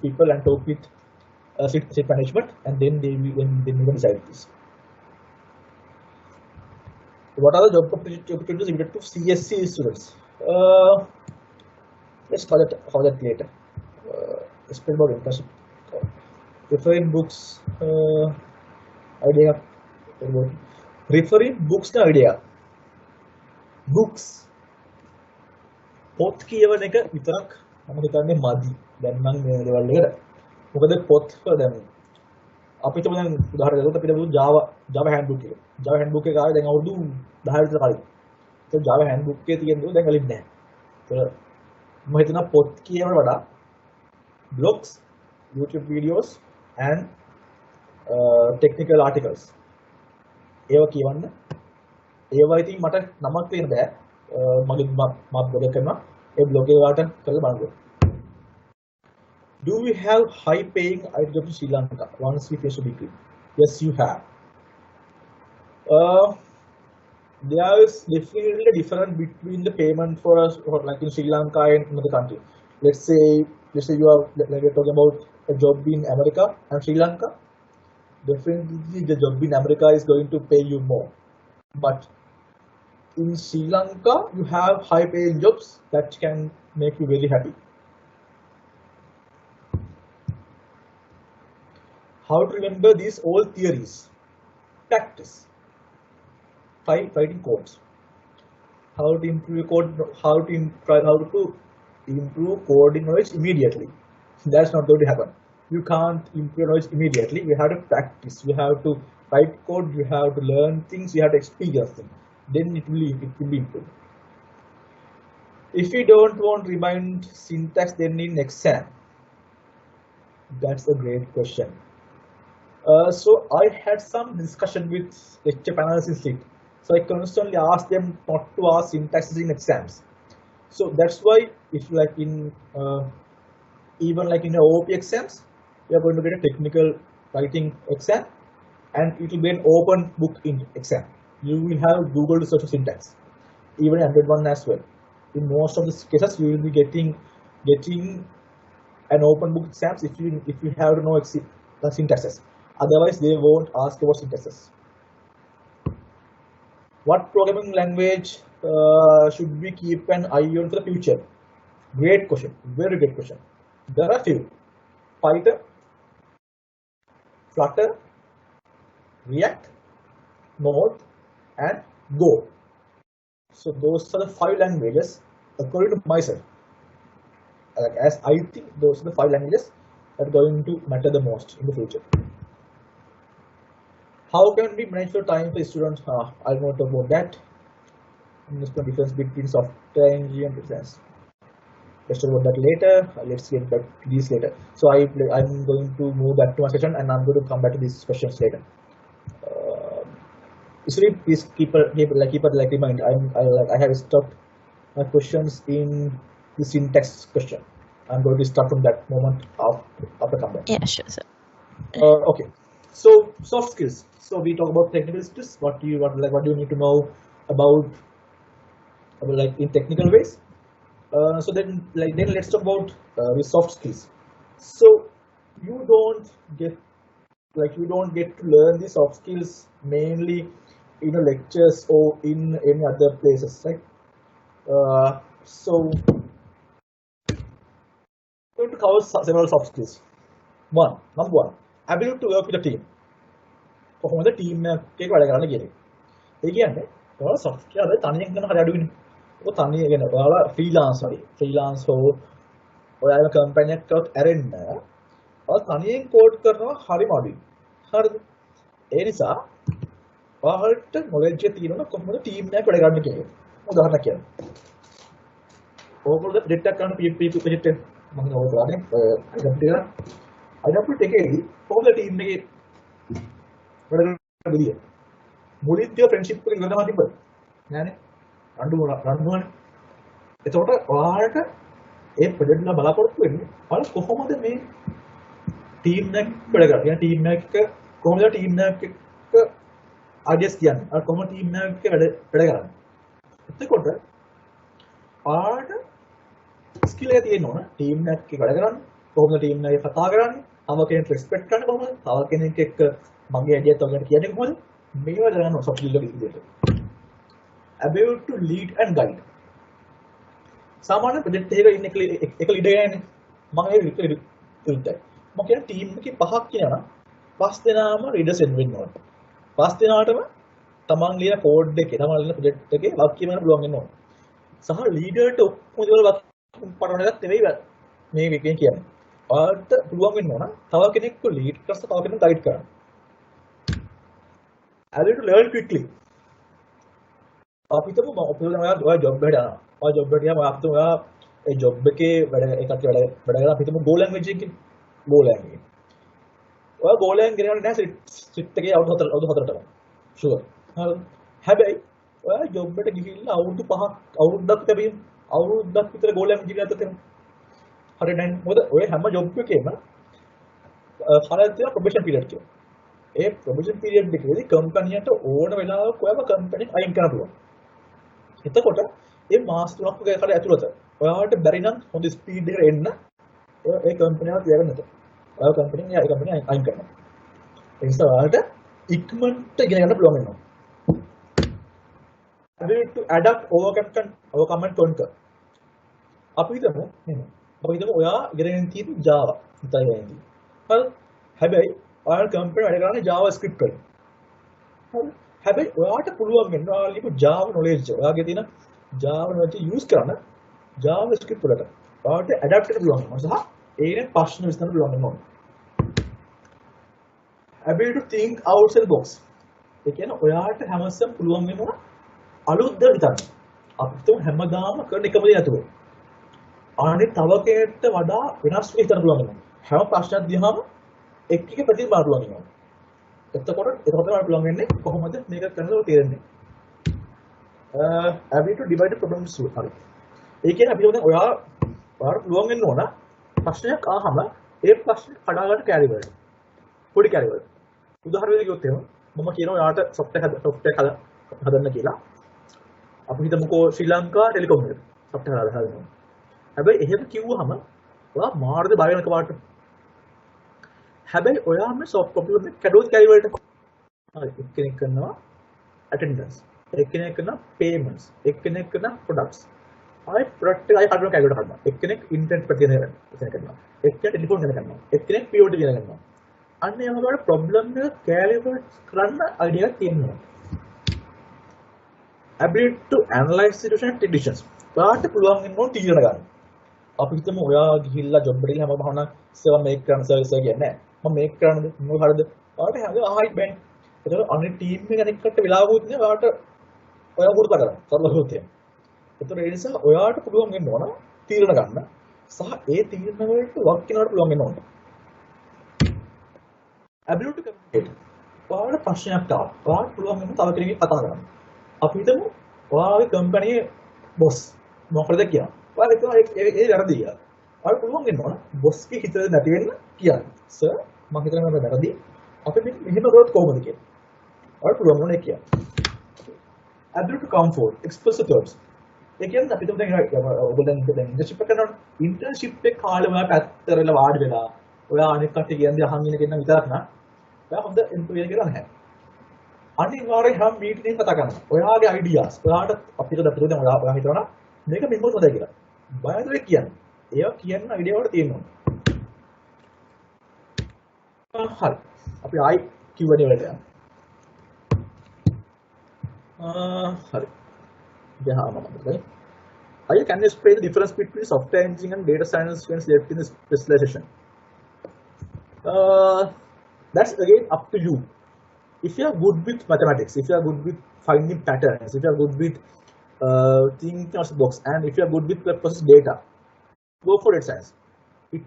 [SPEAKER 2] people, and talk with state management, and then they will decide this. What are the job opportunities related to CSC students? Let's cover that later. Let's talk about internship. Referring books, idea. Referring books na idea. Books. පොත් කියවන එක විතරක් මම හිතන්නේ මදි. දැන් නම් මේ ලෙවල් එකට. මොකද පොත් දැන් අපිට දැන් උදාහරණයක් දෙන්න අපිට Java handbook එක. Java handbook එක ආවේ දැන් අවුරුදු 10 විතර කලින්. ඒක Java handbook එකේ තියෙන දේ දැන් වලින් නැහැ. ඒක මම හිතනවා පොත් කියවන වඩා blogs, YouTube videos and technical articles ඒවා කියවන්න. ඒවා ඉතින් මට නමක් කියන්න බෑ. මගේ මම බ්ලොග් එක කරනවා. ඒ බ්ලොග් එක වාට කරලා බලන්න. Do we have high paying IT jobs in Sri Lanka once we finish a degree? Yes, you have. There is definitely a difference between the payment for us, in Sri Lanka and another country. Let's say you're talking about a job in America and Sri Lanka. Definitely the job in America is going to pay you more, but in Sri Lanka you have high paying jobs that can make you very happy. How to remember these old theories? Practice. Writing codes. How to improve coding knowledge immediately? That's not going to happen. You can't improve knowledge immediately. You have to practice. You have to write code. You have to learn things. You have to experience things. Then it will be improved. If you don't want to remind syntax, then in exam. That's a great question. So I had some discussion with lecture panelists in Sliit. So So I constantly ask them not to ask syntaxes in exams. So that's why if like in even like in the OOP exams, you are going to get a technical writing exam, and it will be an open book in exam. You will have Google to search for syntax, even Android one as well. In most of the cases, you will be getting an open book exams if you have to know syntaxes. Otherwise, they won't ask about syntaxes. What programming language should we keep an eye on for the future? Great question. Very great question. There are few: Python, Flutter, React, Node, and Go. So those are the 5 languages according to myself. Like, as I think those are the 5 languages that are going to matter the most in the future. How can we manage your time for students? I'll not talk about that. The difference between software engineering and business. Let's talk about that later. Let's get back to these later. So I'm going to move back to my session, and I'm going to come back to these questions later. Sliit, please keep in mind. I have stopped my questions in the syntax question. I'm going to start from that moment after comeback.
[SPEAKER 1] Yeah, sure, sir.
[SPEAKER 2] Okay. So soft skills. So we talk about technical skills. What do you need to know about like in technical ways? So then let's talk about the soft skills. So you don't get to learn the soft skills mainly in lectures or in any other places, right? So we're going to cover several soft skills. Number one, ability to work with a team. කොහොමද team එකක වැඩ කරන්න කියන එක. ඒ කියන්නේ ඔයාලා software වල තනියෙන් කරන හරිය අඩුයිනේ. ඔය තනියෙන් කියන ඔයාලා ෆ්‍රීලාන්ස් හෝ ඔයාලා කම්පැනි එකකට ඇරෙන්න ඔයාලා තනියෙන් කෝඩ් කරනවා හරිම අඩුයි. හරිද? ඒ නිසා ඔයාලට knowledge එක තියෙනවා කොහොමද ටීම් එකක් වැඩ කරන්න කියන එක. උදාහරණයක් කියන්න. ඕගොල්ලෝ project එකක් කරන PHP project එක මම ඔයාලට Iot එකේදී කොහොමද ටීම් එකේ මුලින්ම ෆ්‍රෙන්ඩ්ෂිප් එක ඉවරනවා තිබ්බද? නෑනේ. රණ්ඩුවනේ. එතකොට ඔයාලට ඒ ප්‍රොජෙක්ට් එක බලාපොරොත්තු වෙන්නේ ඔයාලා කොහොමද මේ ටීම් එක වැඩ කරන්නේ? ටීම් එක කොහොමද ටීම් එක අඩ්ජස්ට් කියන්නේ? අර කොහොමද ටීම් එක වැඩ කරන්නේ? එතකොට ඔයාලට ස්කිල් එක තියෙන්න ඕන. ටීම් එකක් වැඩ කරන්නේ කොහොමද ටීම් එක කතා කරන්නේ? තව කෙනෙක් රෙස්පෙක්ට් කරන්නේ කොහොමද? තව කෙනෙක් එක්ක මගේ ඇඩියත් ඔයාලට කියන්නේ කොහොමද? මේවා දැනගන්න soft skill එක විදිහට. Ability to lead and guide. සාමාන්‍ය ප්‍රොජෙක්ට් එකක ඉන්න එක ලීඩර් ගෑනේ. මම ඒ විදිහට මම කියන ටීම් එකේ 5ක් කියනවා. 5 දෙනාම ලීඩර්ස් වෙන්න ඕන. 5 දෙනාටම තමන් ලියන කෝඩ් එකේ තමන් ලියන ප්‍රොජෙක්ට් එකේ වාක්‍ය වෙන්න පුළුවන් වෙන්න ඕන. සහ ලීඩර්ට ඔක්කොම දේවල් පටවන එකක් නෙවෙයි මේ විකෙන් කියන්නේ. ඔයාලට පුළුවන් වෙන්න ඕන තව කෙනෙක්ව ලීඩ් කරලා තව කෙනෙක්ව ගයිඩ් කරන්න. Ability to learn quickly. අපි හිතමු ඔයා ජොබ් එකට යනවා. ඔයා ජොබ් එකට ගියාම අපි ඔයා ඒ ජොබ් එකේ වැඩ කරලා අපි හිතමු Go language එකකින් Go language. ඔයා Go language කරන්නේ නැහැ Sliit එකේ අවුරුදු 4ට. ෂුවර්. හැබැයි ඔයා ජොබ් එකට ගිහිල්ලා අවුරුද්දක් විතර Go language ඉගෙන ගත්තත් හරියට නැහැ. මොකද ඔය හැම ජොබ් එකේම හරියට තියෙන probation period එක. ඒ probation period එකේදී කම්පැනියට ඕන වෙලාවක ඔයාව කම්පැනි අයින් කරන්න පුළුවන්. එතකොට මේ මාස 3ක් වගේ කාලය ඇතුළත ඔයාලට බැරි නම් හොඳ ස්පීඩ් එකකට එන්න ඒ කම්පැනිව තියාගන්න නැත. ඔයාව කම්පැනි අයින් කරනවා. ඒ නිසා ඔයාලට ඉක්මනට ඉගෙන ගන්න පුළුවන් වෙනවා. Ability to adapt, overcome and conquer. අපි හිතමු ඔයා ඉගෙන තියෙන Java හිතයි වෙන්නේ. හරි. හැබැයි ඔයාලා කම්පැනි වැඩ කරන්නේ JavaScript වලින්. හරි. හැබැයි ඔයාට පුළුවන් වෙන්න ඔයාලා ලියපු Java knowledge ඔයාගේ තියෙන Java knowledge use කරන්න JavaScript වලට. ඔයාට adapt කරන්න පුළුවන් වෙනවා. සහ ඒකෙන් ප්‍රශ්න විසඳන්න පුළුවන් වෙනවා. Ability to think outside the box. ඒ කියන්නේ ඔයාට හැමස්සෙම පුළුවන් වෙනවා අලුත් දේ හිතන්න. අපිට හැමදාම කරන එකම දේ නැතුව. අනිත් තව කෙනෙක්ට වඩා වෙනස් වෙ හිතන්න පුළුවන් වෙනවා. හැම ප්‍රශ්නයක් දිහාම එක ප්‍රතිමාරුවක් වෙනවා. එතකොට තමයි පුළුවන් වෙන්නේ කොහොමද මේක කරනකොට තේරෙන්නේ. ability to divide the problem into two. ඒ කියන්නේ අපි ඔයාලා ඔයාලට පුළුවන් වෙන්න ඕන ප්‍රශ්නයක් අහම ඒ ප්‍රශ්නේ කඩා ගන්න කැරි වලට. පොඩි කැරි වලට. උදාහරණයක් කිව්වොත් එහෙම මම කියනවා ඔයාලට software හදන්න කියලා. අපි හිතමුකෝ ශ්‍රී ලංකා ටෙලිකොම් එකට software හදන්න. හැබැයි එහෙම කිව්වහම ඔයා මාර්ග බය වෙනක වාට. හැබැයි ඔයා මේ soft problem එක කැඩුවොත් කැරි වලට. හරි එක්කෙනෙක් කරනවා attendance. එක්කෙනෙක් කරනවා payments. එක්කෙනෙක් කරනවා products. I product I හදන කැලේට හදනවා. එක්කෙනෙක් internet ප්‍රතින කරනවා. එක්කෙනෙක් ටෙලිෆෝන් ගැන කරනවා. එක්කෙනෙක් POT ගැන කරනවා. අන්න ඒ වගේ ප්‍රොබ්ලම් එක කැලේට කරන්න අයිඩියා එකක් තියෙනවා. Ability to analyze situation and decisions. ඔයාට පුළුවන් වෙන්න ඕන තීරණ ගන්න. අපි හිතමු ඔයා ගිහිල්ලා ජොබ් එකට හැම බහන සර්වර් මේක් කරන සර්විස් එක කියන්නේ නැහැ. මම මේක් කරනද මොකද හරිද? ඔයාට හැම ආයි බෑන්. ඒතකොට අනිත් ටීම් එක අනිකට වෙලාවකුත් නෑ ඔයාට ඔයා පුරුදු කරගන්න. සරලව කියන්න. ඒතර ඒ නිසා ඔයාට පුළුවන් වෙන්න ඕන තීරණ ගන්න සහ ඒ තීරණ වලට වක් වෙනවට පුළුවන් වෙන්න ඕන. ability to communicate. ඔයාලට ප්‍රශ්නයක් තාම. ඔයාලට පුළුවන් වෙන්න තව කෙනෙක්ගෙන් කතා කරන්න. අපි හිතමු ඔයාගේ කම්පැනියේ බොස් මොකද කියනවා. ඔයාලා හිතනවා ඒ වැරදි කියලා. ඔයාලට පුළුවන් වෙන්න ඕන බොස්ගේ හිතේ නැති වෙන්න කියන්න. සර් මම හිතනවා මම වැරදි. අපි මෙහෙම කරොත් කොහොමද කියලා. ඔයාලට පුළුවන් ඕනේ කියන්න. ability to comfort, express the terms. ඒ කියන්නේ අපි තුමෙන් ඔයගොල්ලන් ඉන්ටර්න්ෂිප් එක කරනවා. ඉන්ටර්න්ෂිප් එක කාලේ ඔයා පැත්තට වෙලා වාඩි වෙලා ඔයා අනෙක් කට්ටිය කියන්නේ අහන් ඉන්න කෙනා විතරක් නා. ඔයා හොඳ එම්ප්ලොයර් කියලා නැහැ. අනිවාර්යයෙන් හැම මීටින් එකක් කතා කරනවා. ඔයාගේ අයිඩියාස් ඔයාට අපිට දැන් ඔයා හිතනවා මේක මෙහෙම හොඳයි කියලා. බයදේ කියන්නේ. ඒවා කියන්න අයිඩියා වල තියෙනවා. හරි. අපි ආයි Q&A වලට යමු. හරි. Can you explain the difference between software engineering and data science when left in the specialization? That's again up to you. If you are good with mathematics, if you are good with finding patterns, if you are good with thinking outside the box, and if you are good with process data, go for data science. It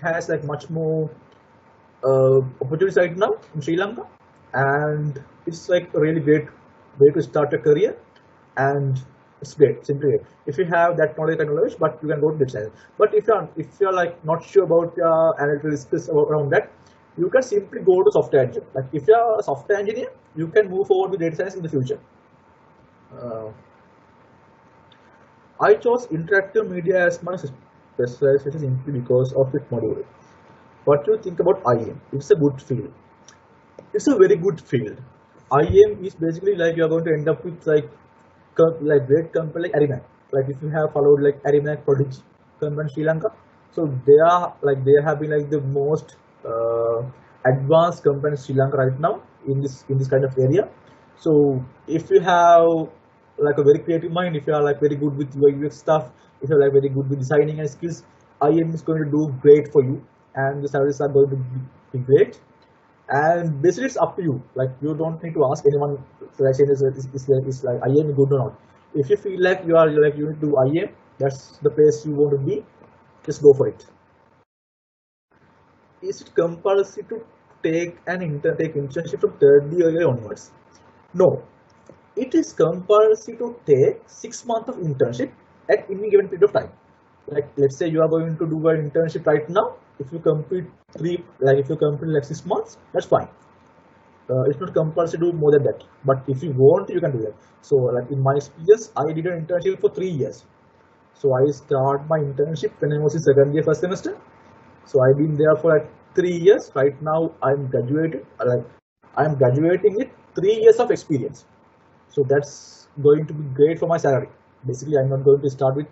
[SPEAKER 2] has much more opportunities right now in Sri Lanka, and it's like a really great way to start a career. And it's great, simply great. If you have that knowledge, but you can go to data science. But if you're like not sure about your analytical skills around that, you can simply go to software engineering. Like if you're a software engineer, you can move forward with data science in the future. I chose interactive media as my specialization simply because of its module. What do you think about IM? It's a good field. It's a very good field. IM is basically like you're going to end up with like great company like Arimac. Like if you have followed like Arimac Prodigy company in Sri Lanka, so they have been like the most advanced company in Sri Lanka right now in this kind of area. So if you have like a very creative mind, if you are like very good with UX stuff, if you are like very good with designing and skills, IM is going to do great for you, and the salaries are going to be great. And basically it's up to you. Like you don't need to ask anyone like saying is like IM good or not. If you feel like you need to do IM, that's the place you want to be, just go for it. Is it compulsory to take internship from third year onwards? No. It is compulsory to take 6 months of internship at any given period of time. Like let's say you are going to do an internship right now. If you complete 6 months, that's fine. It's not compulsory to do more than that. But if you want, you can do that. So like in my experience, I did an internship for 3 years. So I started my internship when I was in second year, first semester. So I've been there for like 3 years. Right now, I'm graduated. I'm graduating with 3 years of experience. So that's going to be great for my salary. Basically, I'm not going to start with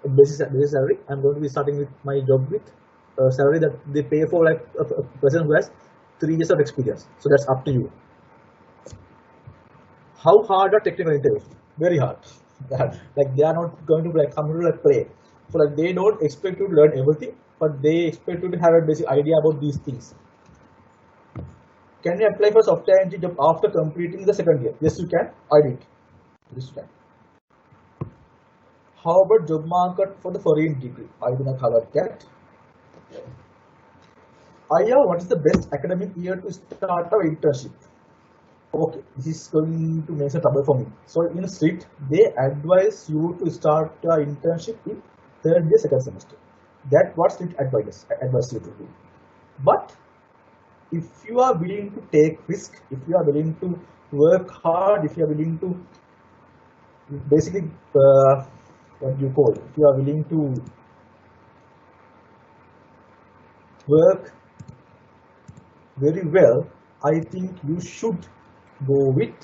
[SPEAKER 2] a basic salary. I'm going to be starting with my job with a salary that they pay for like a person who has 3 years of experience. So that's up to you. How hard are technical interviews? Very hard. Like they are not going to like come to like play. So like they don't expect you to learn everything, but they expect you to have a basic idea about these things. Can you apply for software engineering job after completing the second year? Yes, you can. I did. Yes, you can. How about job market for the foreign degree? I didn't cover that. Aya, what is the best academic year to start our internship? Okay, this is going to make some trouble for me. So in Sliit, they advise you to start an internship in third year, second semester. That's what Sliit advise you to do. But if you are willing to take risk, if you are willing to work hard, if you are willing to basically what do you call? If you are willing to work very well, I think you should go with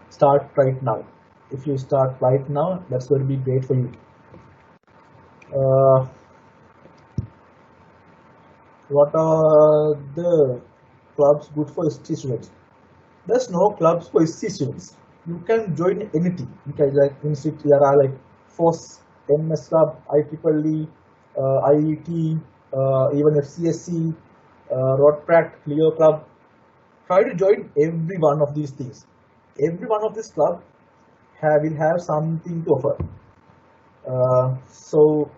[SPEAKER 2] start right now. If you start right now, that's going to be great for you. Uh, what are the clubs good for ST students? There's no clubs for ST students. You can join anything. You can like institute there are like FOSS, MS Club, IEEE, IET, even FCSC, Rotpract, Leo Club. Try to join every one of these things. Every one of these club will have something to offer. So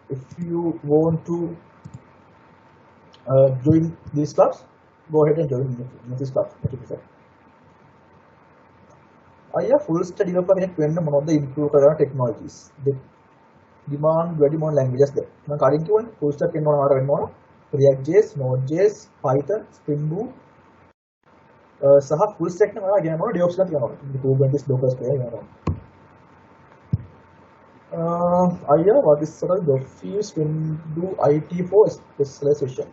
[SPEAKER 2] if you want to join these clubs, go ahead and join these clubs. අයියා full stack developer කෙනෙක් වෙන්න මොනවද improve කරන technologies demand වැඩි මොන languages ද මම කලින් කිව්වනේ full stack වෙන්න ඕන වෙන්න ඕන React.js, Node.js, Python, Spring Boot සහ full stack නම් ඔයාලා ඉගෙන ගන්න DevOps එකක් තියෙනවා Kubernetes Docker spray වෙනවා අයියා what is sort of the fees when do IT for specialization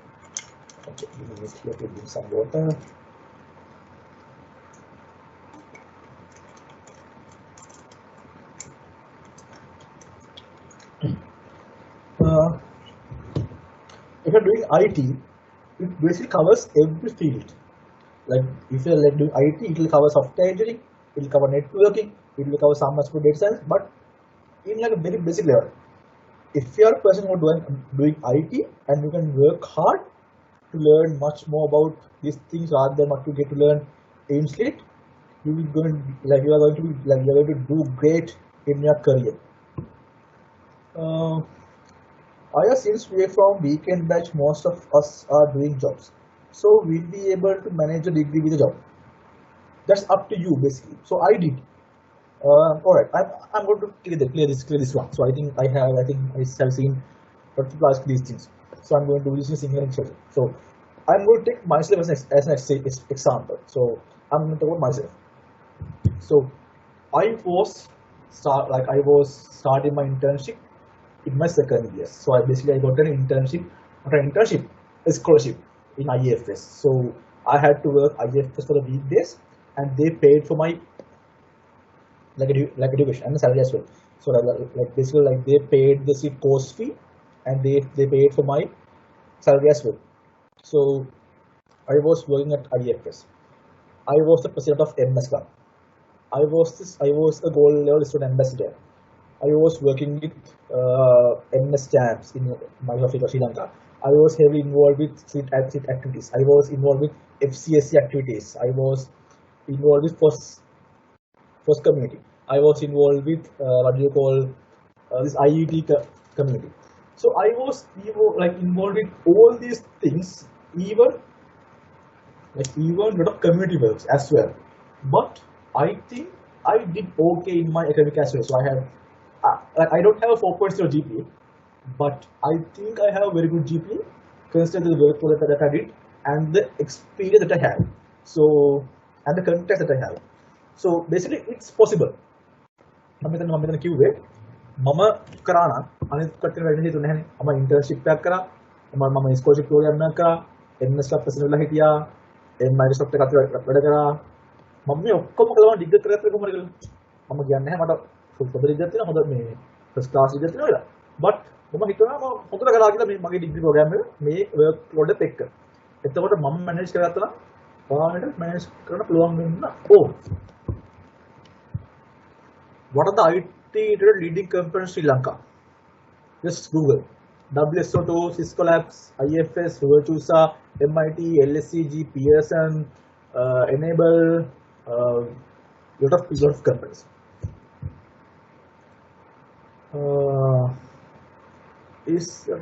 [SPEAKER 2] okay let me drink some water if you're doing IT, it basically covers every field. Like if you're like doing IT, it will cover software engineering, it will cover networking, it will cover some aspect of data science, but in like a very basic level. If you're a person who is doing IT and you can work hard to learn much more about these things rather than what you get to learn in Sliit, you are going to do great in your career. Since we are from weekend batch, most of us are doing jobs. So we'll be able to manage a degree with a job. That's up to you basically. So I did. Alright, I'm going to clear this one. So I think I have seen what people ask these things. So I'm going to do this in single lecture. So I'm going to take myself as an example. So I'm going to talk about myself. So I was starting my internship in my second year. So I got an internship, a scholarship in IFS. So I had to work IFS for the weekdays, and they paid for my education and salary as well. So they paid the seat course fee, and they paid for my salary as well. So I was working at IFS. I was the president of MS Club. I was a gold level student ambassador. I was working with MS stamps in Microsoft Sri Lanka. I was heavily involved with Sliit activities. I was involved with FCSC activities. I was involved with FOSS community. I was involved with this IET community. So I was involved with all these things, even lot of community works as well. But I think I did okay in my academic as well. So I have I don't have a 4.0 GPA, but I think I have a very good GPA considering the work that I did and the experience that I have. So and the context that I have. So basically, it's possible. I'm going to queue it. Mama karana. Anet kattin වැඩි තුන නැහැ. මම internship එකක් කරා. මම scholarship program එකක් කරා. MS එක president වෙලා හිටියා. Microsoft එකත් වැඩ කරා. මම මේ ඔක්කොම කළා ඩිග්‍රී කරගත්ත කොහොමද කියලා. මම කියන්නේ නැහැ මට පොත රිජෙක්ට් වෙනවා හොඳ මේ ෆස්ට් ක්ලාස් රිජෙක්ට් වෙනවා කියලා. බට් මම හිතනවා මම හොඳට කරා කියලා මේ මගේ ඩිග්‍රී ප්‍රෝග්‍රෑම් එක මේ වර්ක් ලෝඩ් එකත් එක්ක. එතකොට මම මැනේජ් කරගත්තා නම් ඔයාලට මැනේජ් කරන්න පුළුවන් වෙන්න ඕන. What are the IT leading companies in Sri Lanka? Just Google. WSO2, Cisco Labs, IFS, Virtusa, MIT, LSEG, Pearson, Enable, lot of companies. Is there a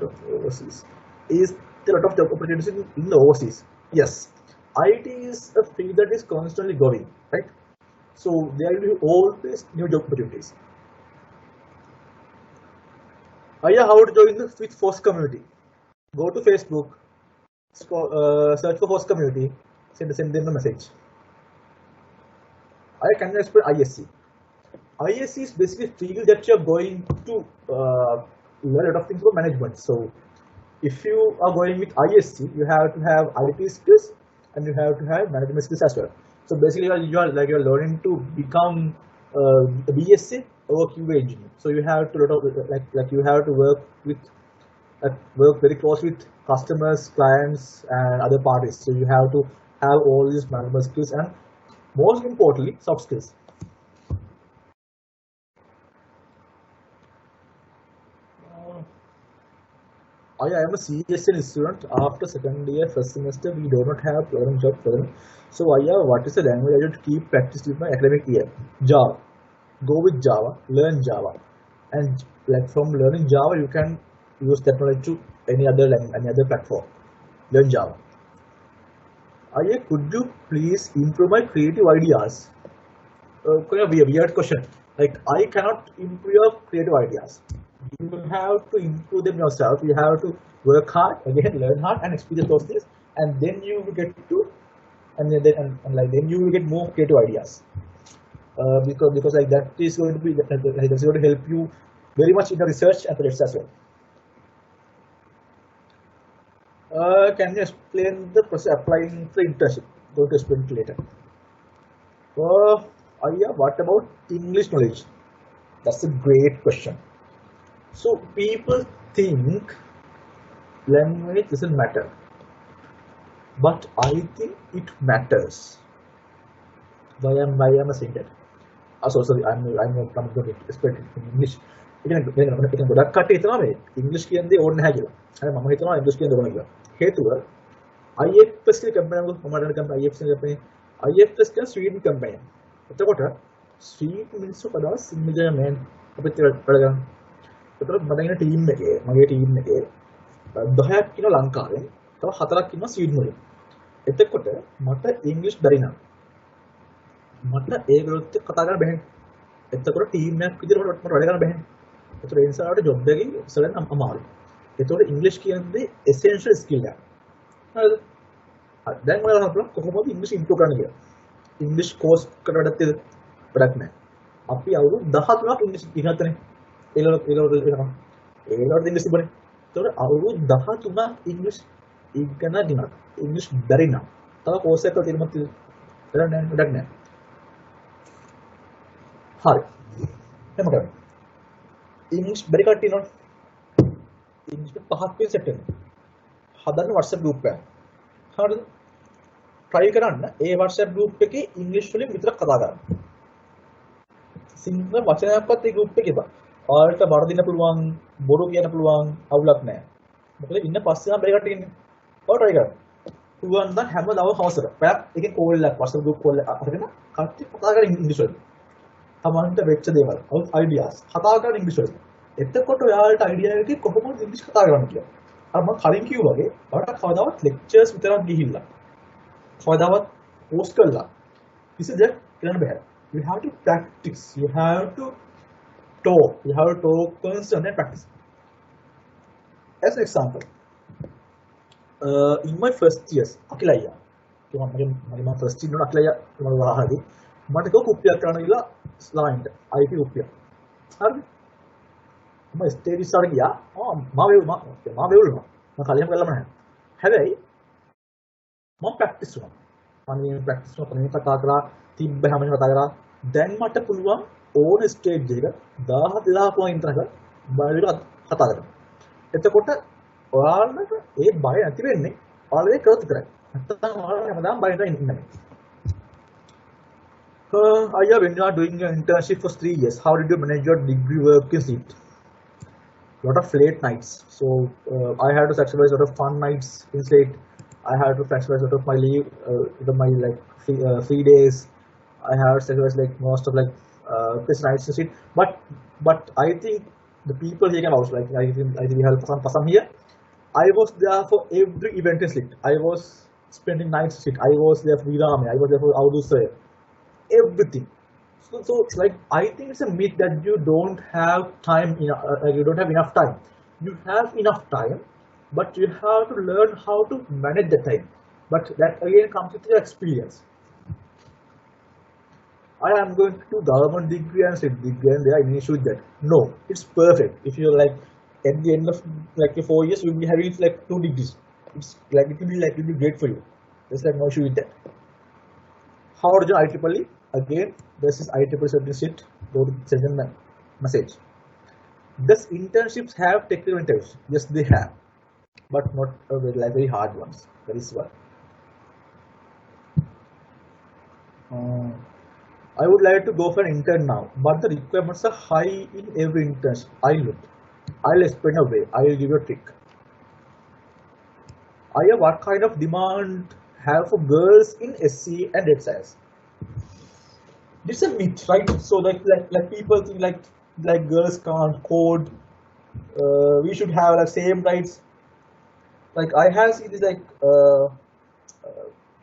[SPEAKER 2] lot of job opportunities in the overseas? Yes. IT is a field that is constantly growing, right? So there will be always new job opportunities. How to join the with Force community? Go to Facebook, search for Force community, send them a message. I can explain ISC. ISC is basically a field that you're going to learn a lot of things about management. So if you are going with ISC, you have to have IT skills and you have to have management skills as well. So basically, you're learning to become a BSc or QA engineer. So you have to you have to work very close with customers, clients, and other parties. So you have to have all these management skills and most importantly, soft skills. I am a CSN student. After second year, first semester, we do not have program job for them. So what is the language I should keep practice with my academic year? Java. Go with Java. Learn Java. And like from learning Java, you can use that knowledge to any other language, any other platform. Learn Java. Could you please improve my creative ideas? Kind of a weird question. Like I cannot improve your creative ideas. You have to improve them yourself. You have to work hard, again, learn hard, and experience those things, and then you will get to, then you will get more creative ideas. Because like that is going to be that's going to help you very much in the research and projects as well. Can you explain the process applying for internship? Going to explain it later. What about English knowledge? That's a great question. So people think language doesn't matter, but I think it matters. Why am I saying that? Sorry, I'm going to explain it in English. ඉතින් ගොඩක් කට්ටිය හිතනවා මේ ඉංග්‍රීසි කියන්නේ ඕනේ නැහැ කියලා. හරි මම හිතනවා ඉංග්‍රීසි කියන්නේ ඕනේ කියලා. හේතුව IFS කියන කම්පැනි එක මම හිතන කම්පැනි IFS කම්පැනි IFS කියන ස්වීඩන් කම්පැනි. එතකොට ස්වීඩන් මිනිස්සු කවදාවත් සිංහල මෑන් අපිට වැඩ ගන්න. එතකොට මම ඉන්න ටීම් එකේ මගේ ටීම් එකේ 10ක් ඉන්නවා ලංකාවෙන්. තව 4ක් ඉන්නවා ස්වීඩන් වලින්. එතකොට මට ඉංග්‍රීසි බැරි නම් මට ඒගොල්ලොත් එක්ක කතා කරන්න බැහැ. එතකොට ටීම් එකක් විදිහට මට වැඩ කරන්න බැහැ. ඒතර ඒ නිසා අපිට ජොබ් එකකින් ඉස්සරහට අමාරුයි. ඒතකොට ඉංග්‍රීසි කියන්නේ essential skill එකක්. හරිද? දැන් මම හිතනවා කොහොමද ඉංග්‍රීසි ඉම්ප්‍රූව් කරන්න කියලා. ඉංග්‍රීසි කෝස් කරන වැඩක් නැහැ. අපි අවුරුදු 13ක් ඉංග්‍රීසි ඉගෙන ගන්නනේ. ඒලවලට ඉංග්‍රීසි තිබුණේ. ඒතකොට අවුරුදු 13ක් ඉංග්‍රීසි ඉගෙනගෙන ඉංග්‍රීසි බැරි නම් තව කෝස් එකක් තියෙනමත් වැඩක් නැහැ. හරි. එහෙම කරමු. ඉංග්‍රීසි බැරි කට්ටිය නෝ. ඉංග්‍රීසි පහක් වෙන සෙට් එක. හදන්න WhatsApp group එකක්. හරිද? try කරන්න ඒ WhatsApp group එකේ ඉංග්‍රීසි වලින් විතරක් කතා කරන්න. සිංහල වචනයක්වත් ඒ group එකේ බා. ඔයාලට වරදින්න පුළුවන්, බොරු කියන්න පුළුවන්, අවුලක් නැහැ. මොකද ඉන්න පස්සේ නම් බැරි කට්ටිය ඉන්නේ. ඔය try කරන්න. පුළුවන් නම් හැමදාම හවසට පැයක් එකේ call එකක් WhatsApp group call එකක් අරගෙන කට්ටිය කතා කරගෙන ඉංග්‍රීසි වලින්. තමන්ට වෙච්ච දේවල්, ideas කතා කරන ඉංග්‍රීසි වලින්. එතකොට ඔයාලට idea එකේ කොහොමද ඉංග්‍රීසි කතා කරන්න කියලා. අර මම කලින් කිව්වා වගේ ඔයාලට කවදාවත් lectures විතරක් ගිහිල්ලා කවදාවත් post කරලා කිසි දෙයක් කරන්න බෑ. You have to practice. You have to talk. You have to talk constantly and practice. As an example, in my first years, Akilaya, මම first year නෝ Akilaya මම වහහදී මට කෝ කුප්පියක් කරන්න ගිහලා ස්ලයිඩ් IT කුප්පිය. හරිද? මම ස්ටේජ් ඉස්සරහ ගියා. මම වෙවුනා. මම කලියම කළාම නැහැ. හැබැයි මම ප්‍රැක්ටිස් වුණා. මම ප්‍රැක්ටිස් වුණා කොහොමද කතා කරලා තිබ්බ හැමෝම කතා කරා. දැන් මට පුළුවන් ඕන ස්ටේජ් එක 1000 පොයින්ට් එකක බලලා කතා කරන්න. එතකොට ඔයාලට ඒ බය නැති වෙන්නේ ඔයාලා ඒක කරොත් විතරයි. නැත්නම් ඔයාලා හැමදාම බය වෙලා ඉන්නේ. When you are doing an internship for 3 years, how did you manage your degree work in Sliit? A lot of late nights. So I had to sacrifice a lot of fun nights in Sliit. I had to sacrifice a lot of my leave, my like free days. I had to sacrifice like most of like this nights in Sliit. But I think the people here can vouch. Like I think we have some here. I was there for every event in Sliit. I was spending nights sit. I was there for Virame, I was there for Audusay, everything. So like I think it's a myth that you don't have time, you don't have enough time. You have enough time, but you have to learn how to manage the time. But that again comes with your experience. I am going to do government degree and state degree, and there are any issue with that. No, it's perfect. If you're like at the end of like your 4 years, you'll be having like 2 degrees. It's like it will be great for you. There's like no issue with that. How to join IEEE? Again, this is IEEE certificate. Go to send them message. Does internships have technical interviews? Yes, they have, but not very hard ones. That is one. I would like to go for an intern now, but the requirements are high in every internship. I'll explain a way. I'll give you a trick. What kind of demand have for girls in SC and data science? This is a myth, right? So like people think like girls can't code. We should have like same rights. Like I have seen this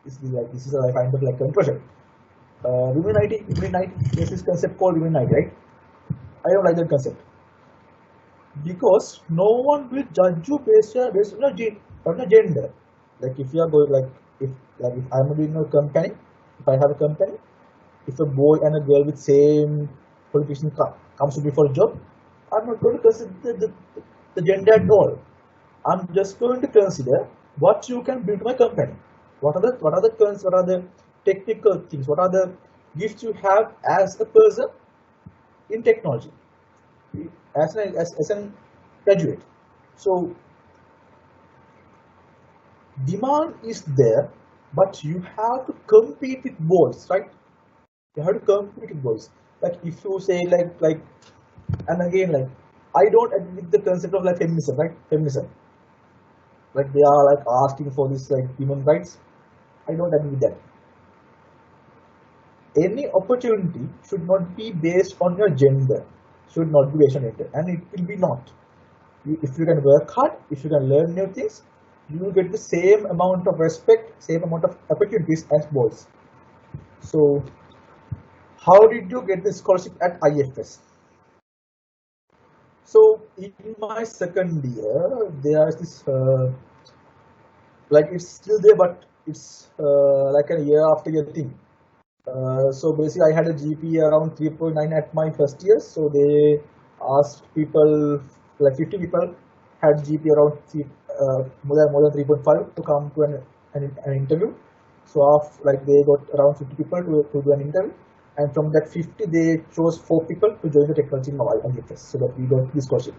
[SPEAKER 2] this is a kind of like controversial. Women IT, there's this concept called women IT, right? I don't like that concept because no one will judge you based on a gender. Like if you are going if I'm in a company, if I have a company, if a boy and a girl with same qualification comes to me for a job, I'm not going to consider the gender at all. I'm just going to consider what you can bring to my company. What are the technical things? What are the gifts you have as a person in technology, as an graduate? So demand is there, but you have to compete with boys, right? You have to compete with boys. Like if you say and again I don't agree with the concept of like feminism, right? Feminism. Like they are like asking for this like human rights. I don't agree with that. Any opportunity should not be based on your gender, should not be based on gender, and it will be not. If you can work hard, if you can learn new things, you will get the same amount of respect, same amount of opportunities as boys. So, how did you get the scholarship at IFS? So, in my second year, there's this like it's still there, but it's like a year after year thing. So basically, I had a GPA around 3.9 at my first year. So they asked people, like 50 people, had GPA around more than 3.5 to come to an interview. So they got around 50 people to do an interview, and from that 50, they chose 4 people to join the technology team of IFS, so that we got this scholarship.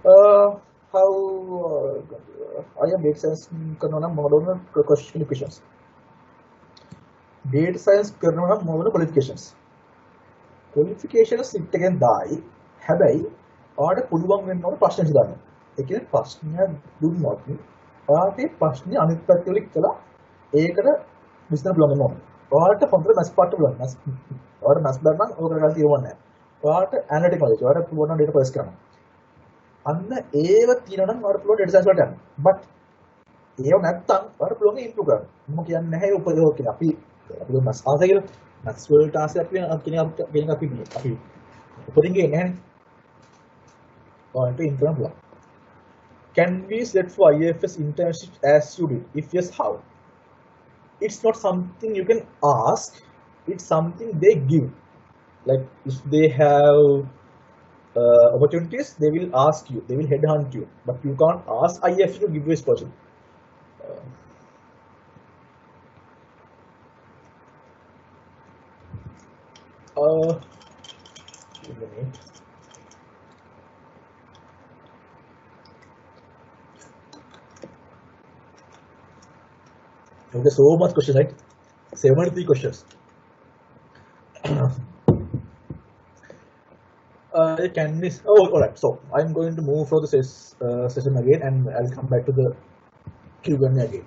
[SPEAKER 2] How I am data science questions. Data science කරනවා නම් මොනවද qualifications එකෙන් දායි හැබැයි ඔයාලට පුළුවන් වෙන්න ඕන ප්‍රශ්න හිතන්න. ඒ කියන්නේ ප්‍රශ්නයක් දුන්නොත් ඔයාලට ඒ ප්‍රශ්නේ අනිත් පැත්තට කළා ඒකට විසඳන්න පුළුවන් වෙනවා. ඔයාලට හොඳට මැස් පාට පුළුවන්. ඔයාලට මැස් බැලුවා නම් ඔය කරලා තියෙන්නේ නැහැ. ඔයාලට ඇනලිටික් knowledge ඔයාලට පුළුවන් නම් data process කරන්න. අන්න ඒව තියෙනවා නම් ඔයාලට පුළුවන් data science වලට යන්න. but ඒව නැත්තම් ඔයාලට පුළුවන් improve කරන්න. මම කියන්නේ නැහැ උපයෝග කියලා. අපි mas ආස කියලා maths වලට ආසයක් වෙන අපි උපරින් ගියේ නැහැ නේ. ඔයාලට improve කරන්න. Can we set for IFS internships as you did? If yes, how? It's not something you can ask, it's something they give. Like if they have opportunities, they will ask you, they will headhunt you, but you can't ask IFS to give you a scholarship. Give me a minute. Okay, so much questions, right? 73 questions. Can this? Oh, all right. So I'm going to move from the session again, and I'll come back to the Q&A again.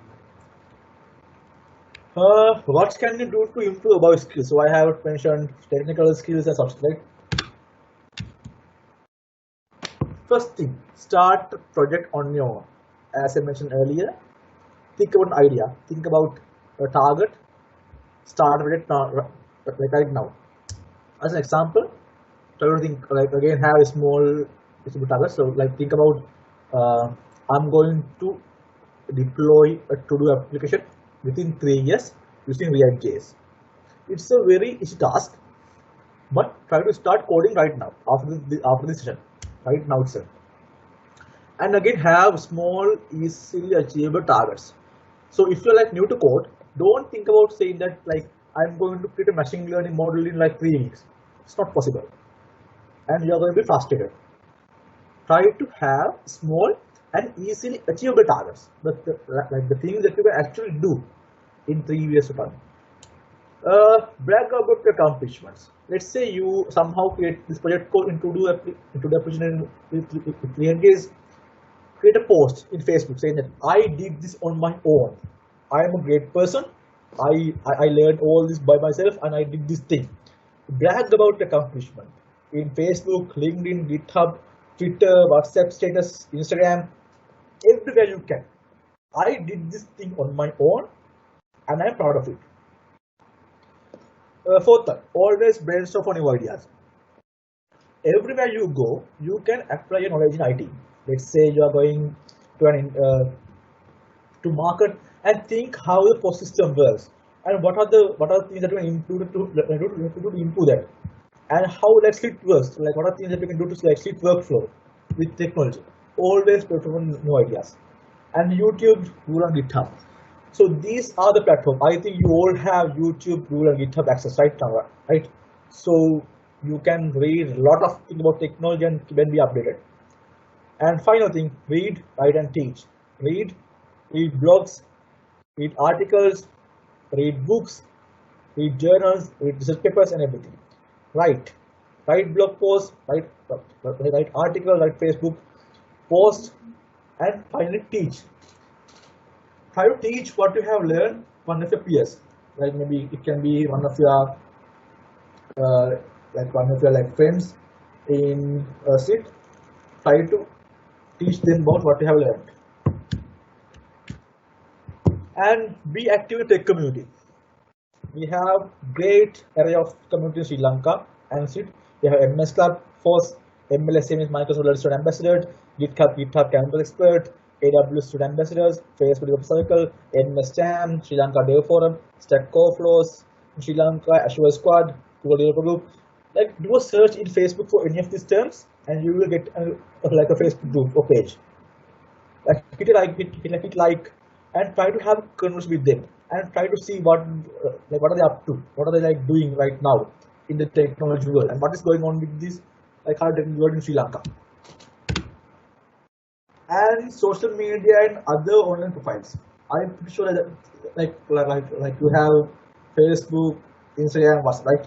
[SPEAKER 2] What can you do to improve about skills? So I have mentioned technical skills and such, right? First thing, start a project on your own. As I mentioned earlier, think about an idea, think about a target, start with it now, like right now. As an example, try to think, like again, have a small target. So like think about, I'm going to deploy a to-do application within 3 years using React.js. It's a very easy task, but try to start coding right now after this session, right now itself. And again, have small, easily achievable targets. So if you're like new to code, don't think about saying that like I'm going to create a machine learning model in like 3 weeks. It's not possible, and you're going to be frustrated. Try to have small and easily achievable targets, like the things that you can actually do in 3 years to come. Brag about your accomplishments. Let's say you somehow create this project code into the application with 300 days. Create a post in Facebook saying that I did this on my own. I am a great person. I learned all this by myself and I did this thing. Brag about the accomplishment in Facebook, LinkedIn, GitHub, Twitter, WhatsApp status, Instagram, everywhere you can. I did this thing on my own and I'm proud of it. Fourth one, always brainstorm on your ideas. Everywhere you go, you can apply your knowledge in IT. Let's say you are going to to market and think how the post system works and what are the things that you can improve to improve that, and how like Sliit works. Like what are things that you can do to like Sliit workflow with technology. Always brainstorm new ideas. And YouTube, Google, and GitHub. So these are the platforms. I think you all have YouTube, Google, and GitHub access right now, right? So you can read a lot of things about technology and can be updated. And final thing, read, write, and teach. Read blogs, read articles, read books, read journals, read research papers, and everything. Write blog posts, write articles, write Facebook post, and finally teach. Try to teach what you have learned one of your peers. Like maybe it can be one of your friends in Sliit. Try to teach them about what you have learned. And be active in tech community. We have great array of community in Sri Lanka and Sliit. We have MS Club, FOSS, MLSM is Microsoft Student Ambassador, GitHub Campus Expert, AWS Student Ambassadors, Facebook Developer Circle, MS Jam, Sri Lanka Dev Forum, Stack Overflows, Sri Lanka Azure Squad, Google Developer Group. Like do a search in Facebook for any of these terms, and you will get like a Facebook group or page. Like hit like, and try to have a conversation with them, and try to see what are they up to, what are they like doing right now in the technology world, and what is going on with this like hard technology world in Sri Lanka. And social media and other online profiles. I'm pretty sure that like you have Facebook, Instagram, WhatsApp, right?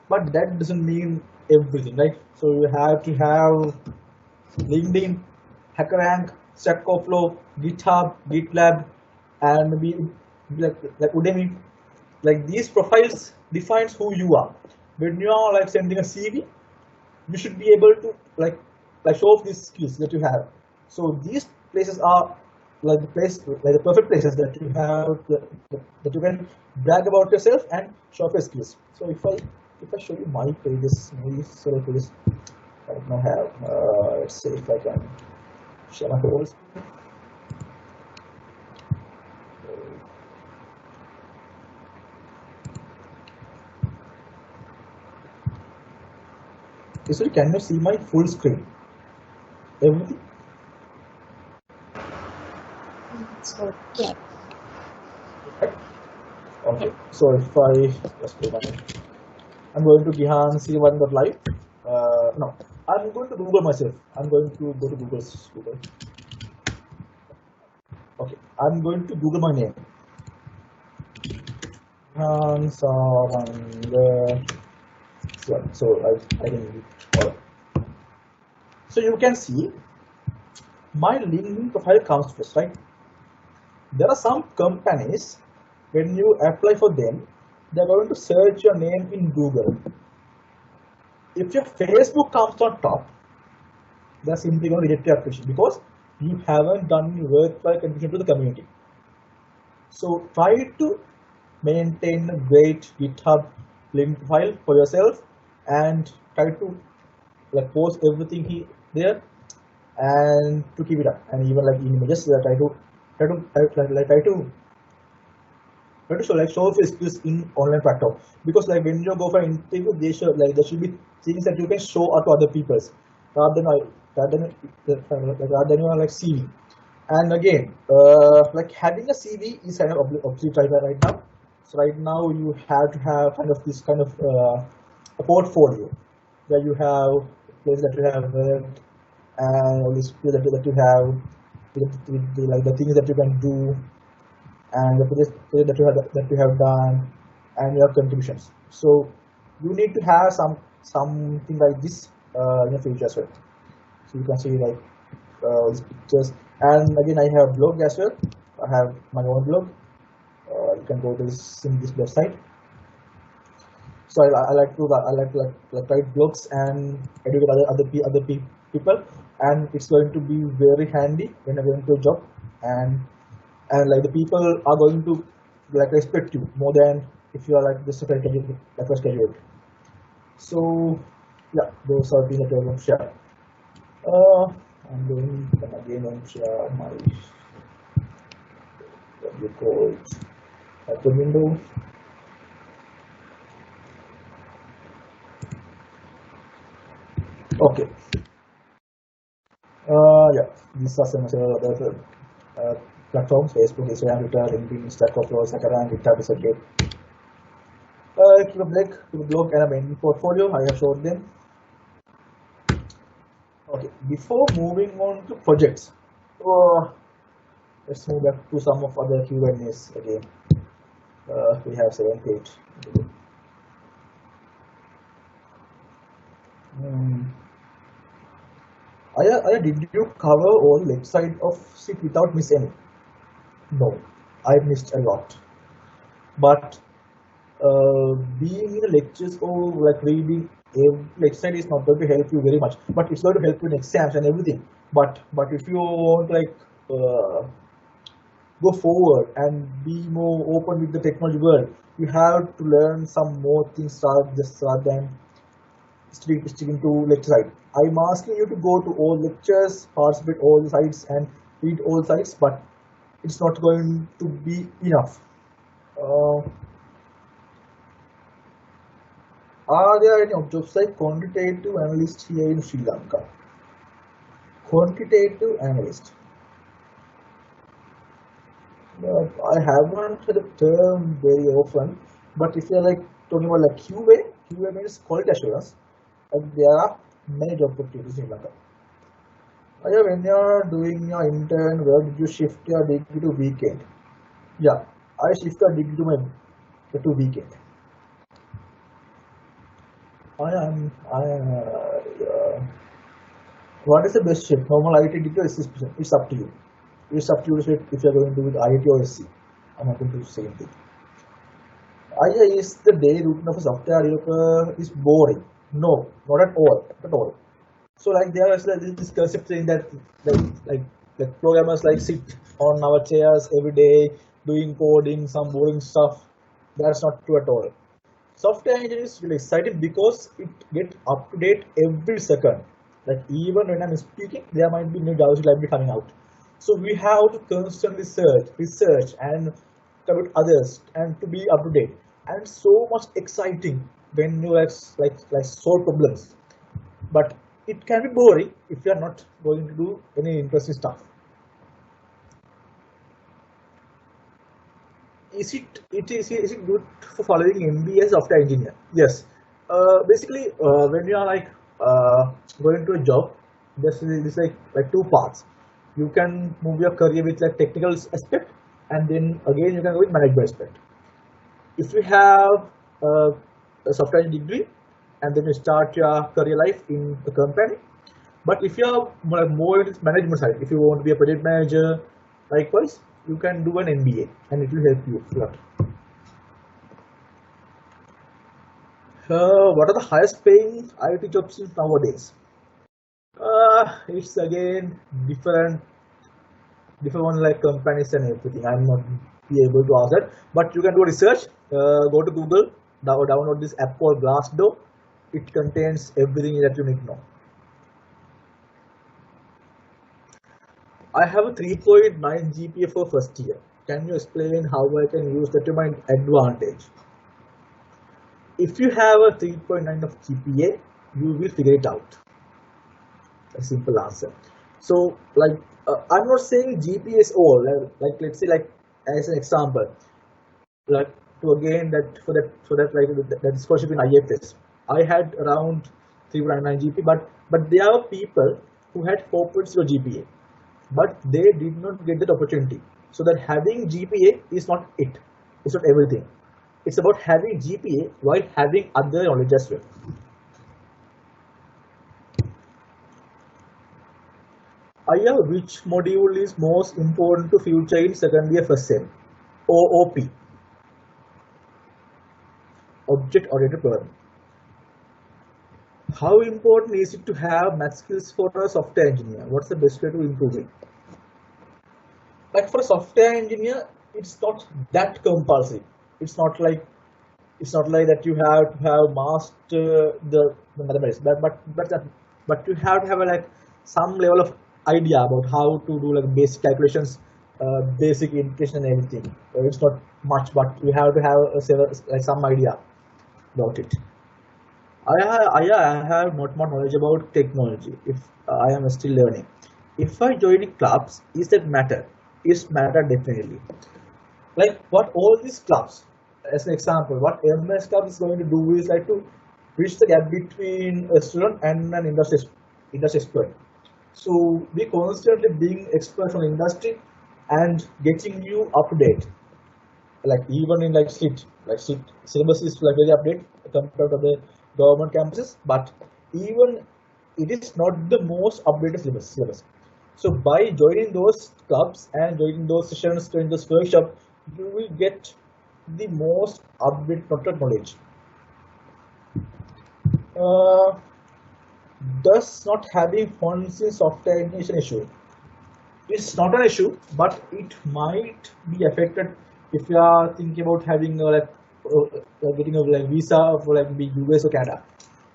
[SPEAKER 2] But that doesn't mean everything, right? So you have to have LinkedIn, HackerRank, Stack Overflow, GitHub, GitLab, and maybe like Udemy. Like these profiles defines who you are. When you are like sending a CV, you should be able to like show off these skills that you have. So these places are like the perfect places that you have that you can brag about yourself and show off your skills. So if I show you my pages, maybe several pages right now have. Let's see if I can share my whole screen. So can you see my full screen? Everything?
[SPEAKER 1] So yeah.
[SPEAKER 2] Okay. So if I just go back, I'm going to Gihan Siriwardana live. No, I'm going to Google myself. I'm going to go to Google. Okay, I'm going to Google my name. Gihan Siriwardana. So I can read all. So you can see my LinkedIn profile comes first, right? There are some companies, when you apply for them, they're going to search your name in Google. If your Facebook comes on top, they're simply going to reject your application because you haven't done any worthwhile contribution to the community. So try to maintain a great GitHub link file for yourself and try to like post everything there and to keep it up, and even like in images try to show off your skills in online platform, because like when you go for interview there should be things that you can show out to other people rather than rather than your like CV. And again, like having a CV is kind of obsolete right now. So right now you have to have kind of this kind of a portfolio where you have places that you have worked and all these skills that you have with like the things that you can do and the projects that you have done and your contributions. So you need to have something like this in the future as well. So you can see like these pictures. And again, I have a blog as well. I have my own blog. You can go to this in this website. So I like to like write blogs and educate other people, and it's going to be very handy when you're going to a job, and like the people are going to like respect you more than if you are like just a fresh graduate. So yeah, those are things that I want to share. I'm going again and share my what you call it open window. Okay. Yeah, these are several other platforms: Facebook, Instagram, Twitter, LinkedIn, Stack Overflow, Instagram, GitHub, Circuit. Keep a blog and a main portfolio. I have showed them. Okay, before moving on to projects, let's move back to some of other Q&As again. We have 7 page. Aya, did you cover all left side of Sliit without miss any? No, I missed a lot. But being in the lectures or like reading left side is not going to help you very much. But it's going to help you in exams and everything. But if you want like go forward and be more open with the technology world, you have to learn some more things rather than sticking to lecture side. I'm asking you to go to all lectures, participate all the sites and read all sites, but it's not going to be enough. Are there any jobs like quantitative analyst here in Sri Lanka? Quantitative analyst. I haven't heard the term very often, but if you're like talking about like QA means quality assurance, and there are many job opportunities in Sri Lanka. When you're doing your intern, where did you shift your degree to weekend? Yeah, I shifted degree to weekend. What is the best shift? Normal IT degree or SC? It's up to you. It's up to you to shift if you're going to do with IIT or SC. I'm not going to do the same thing. Is the daily routine of a software developer is boring? No, not at all. At all. So like there is this concept saying that like programmers like sit on our chairs every day doing coding, some boring stuff. That's not true at all. Software engineering is really exciting because it gets up to date every second. Like even when I'm speaking, there might be new JavaScript library coming out. So we have to constantly research and commit others and to be up to date. And it's so much exciting when you like solve problems. But it can be boring if you are not going to do any interesting stuff. Is it good for following MBA as software engineer? Yes. Basically, when you are like going to a job, this is like two paths. You can move your career with like technical aspect, and then again you can go with management aspect. If you have a software degree, and then you start your career life in the company. But if you are more in management side, if you want to be a project manager, likewise, you can do an MBA, and it will help you a lot. What are the highest paying IT jobs nowadays? It's again different one like companies and everything. I'm not be able to ask that. But you can do research. Go to Google, download this app called Glassdoor. It contains everything that you need to know. I have a 3.9 GPA for first year. Can you explain how I can use that to my advantage? If you have a 3.9 of GPA, you will figure it out. A simple answer. So, like, I'm not saying GPA is all. Like, let's say, like, as an example, like, to again that scholarship in IFS. I had around 3.9 GPA, but there are people who had 4.0 GPA, but they did not get that opportunity. So that having GPA is not it. It's not everything. It's about having GPA while having other knowledge as well. Which module is most important to future in second year first sem? OOP. Object Oriented Programming. How important is it to have math skills for a software engineer? What's the best way to improve it? Like for a software engineer, it's not that compulsive. It's not like that you have to have mastered the mathematics, but you have to have like some level of idea about how to do like basic calculations, basic integration and everything. It's not much, but you have to have some idea about it. I have not much knowledge about technology. If I am still learning, if I join clubs, is that matter? Is matter definitely. Like what all these clubs, as an example, what MS club is going to do is like to bridge the gap between a student and an industry expert. So we constantly being experts on industry and getting you up to date. Like even in like Sliit syllabus is like very updated compared to the government campuses, but even it is not the most updated syllabus. So by joining those clubs and joining those sessions, joining those workshops, you will get the most updated knowledge. Does not having funds in software engineering an issue? It's not an issue, but it might be affected if you are thinking about having getting a visa for like the US or Canada.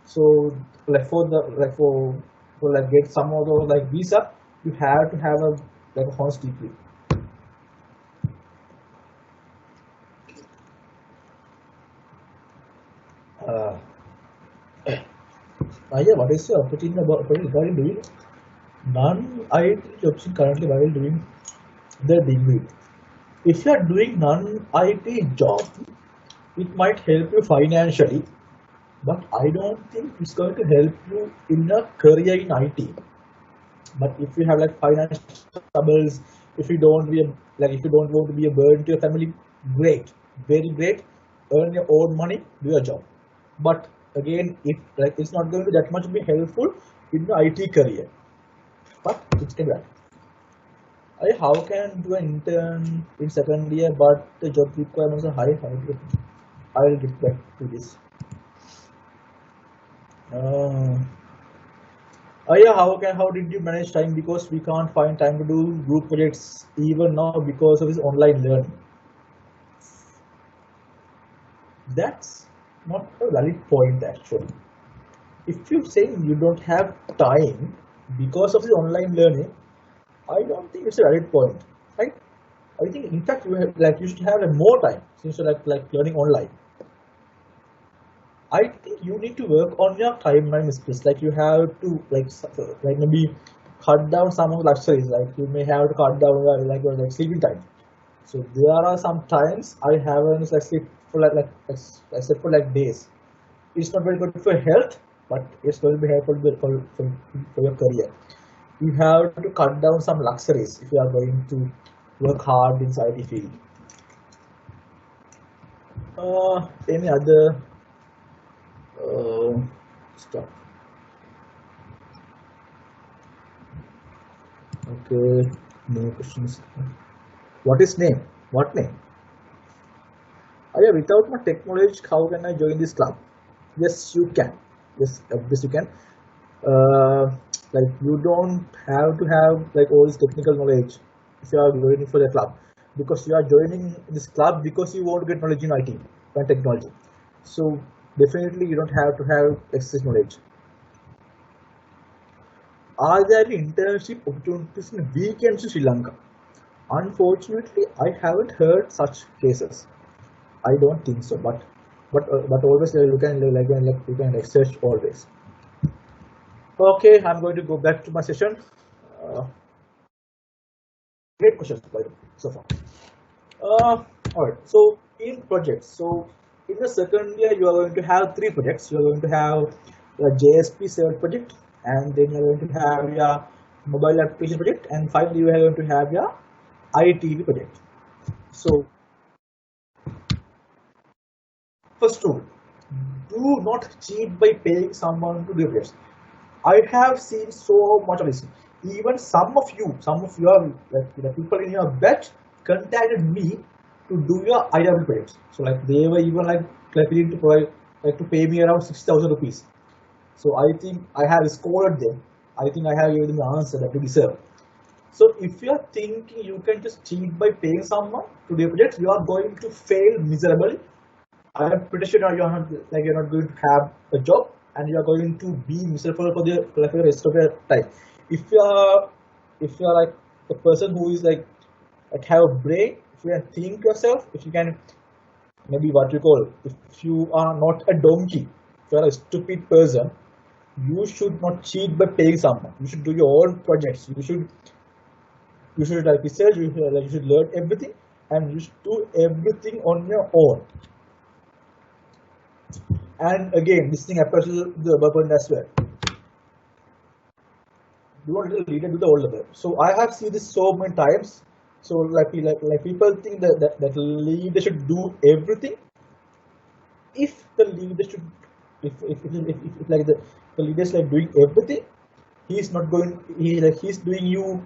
[SPEAKER 2] So like for get some of those like visa, you have to have a honors degree. What is your opinion about regarding doing non-IT jobs currently while doing the degree? If you are doing non-IT job, it might help you financially, but I don't think it's going to help you in a career in IT. But if you have like financial troubles, if you don't want to be a burden to your family, great, very great. Earn your own money, do your job. But again, it's not going to that much be helpful in the IT career. But it's can be that. How can do an intern in second year, but the job requirements are high? I will get back to this. How did you manage time? Because we can't find time to do group projects even now because of this online learning. That's not a valid point actually. If you're saying you don't have time because of the online learning, I don't think it's a valid point, right? I think in fact you should have more time since you're like learning online. I think you need to work on your timeline skills. Like you have to like maybe cut down some of the luxuries. Like you may have to cut down your sleeping time. So there are some times I haven't sleep for except for days. It's not very good for health, but it's going to be helpful for your career. You have to cut down some luxuries if you are going to work hard in IT field. Any other stuff? Okay, no questions. What is name? What name? Without my tech knowledge, how can I join this club? Yes, you can. Yes, you can. Like you don't have to have like all this technical knowledge if you are going for the club. because you are joining this club because you want to get knowledge in IT and technology. So definitely you don't have to have excess knowledge. Are there internship opportunities in weekends in Sri Lanka? Unfortunately, I haven't heard such cases. I don't think so, but always you can research always. Okay, I'm going to go back to my session. Uh, Great questions by the way, so far. All right. So in projects, so in the second year you are going to have three projects. You are going to have your JSP server project, and then you are going to have your mobile application project, and finally you are going to have your ITV project. So first rule, do not cheat by paying someone to do projects. I have seen so much of this. Even some of your like the people in your batch contacted me to do your IW projects. So like they were even like willing to provide like to pay me around 6,000 rupees. So I think I have scored them. I think I have given them the answer that they deserve. So if you are thinking you can just cheat by paying someone to do a project, you are going to fail miserably. I am pretty sure you're not going to have a job and you are going to be miserable for the rest of your time. If you are like a person who is like have a brain, if you can think yourself, if you can maybe what you call, if you are not a donkey, if you are a stupid person, you should not cheat by paying someone. You should do your own projects. You should like research. You should learn everything, and you should do everything on your own. And again, this thing applies to the urban as well. You want to leader do the old level. So I have seen this so many times. So like people think that leader should do everything. If the leader should, if like the leader is like doing everything, he's not going. He's doing you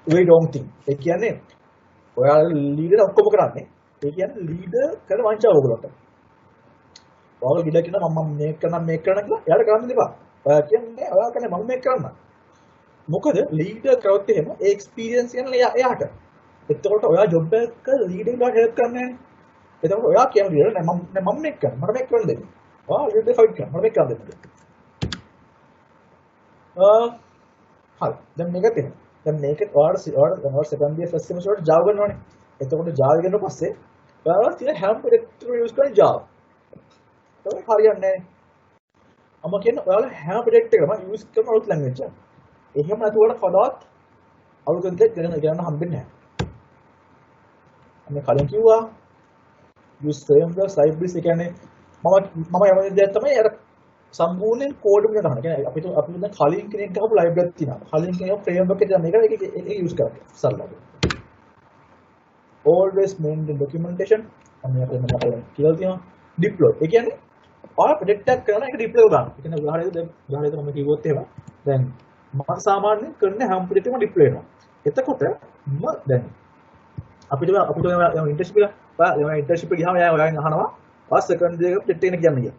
[SPEAKER 2] very wrong thing. ඒ කියන්නේ ඔයාලා leader ඔක්කොම කරන්නේ. ඒ කියන්නේ leader කරන වංචාව ඔයගොල්ලන්ට. ඔයාලා leader කියනවා මම මේක කරන්න කියලා එයාට කරන්න දෙපා. ඔයා කියන්නේ ඔයා කියන්නේ මම මේක කරන්න. මොකද leader කරොත් එහෙම ඒ experience යන එයාට. එතකොට ඔයා job එක leader එකට help කරන්නේ නැහැ. එතකොට ඔයා කියන leader නෑ මම මේක කරන්න. මට මේක කරන්න දෙන්න. ඔයා leader fight කරන්න. මට මේක කරන්න දෙන්න. හරි. දැන් මේක තියෙනවා. දැන් මේක ඔයාලා second year first semester වලට Java ගන්නවනේ. එතකොට Java ගන්න පස්සේ ඔයාලා තියෙන හැම project එකම use කරන්නේ Java. ඒක හරියන්නේ නැහැ. අම කියන්නේ ඔයාලා හැම project එකම use කරන අලුත් language එක. එහෙම නැතුවට කවදාවත් අලුත් content ගන්න හම්බෙන්නේ නැහැ. අනේ කලින් කිව්වා use frameworks libraries ඒ කියන්නේ මම යම දෙයක් තමයි අර සම්පූර්ණයෙන් කෝඩ් එකක් ගන්න. කියන්නේ අපිට දැන් කලින් කෙනෙක් ගහපු ලයිබ්‍රරි එකක් තියෙනවා. කලින් කෙනෙක් ෆ්‍රේම්වර්ක් එකක් තියෙනවා. මේක යූස් කරන්න. සරලව. always maintain documentation. අන්න අපේ මම කියලා තියෙනවා. deploy. ඒ කියන්නේ ඔයාලා ප්‍රොජෙක්ට් එකක් කරනවා ඒක deploy කරනවා. ඒ කියන්නේ උදාහරණයක් මම කිව්වොත් එහෙම දැන් මම සාමාන්‍යයෙන් කරන හැම ප්‍රොජෙක්ට් එකම deploy වෙනවා. එතකොට මම දැන් අපිට internship එක internship එක ගියාම ඔයාගෙන් අහනවා ඔයා second year එක project එක කියන්න කියලා.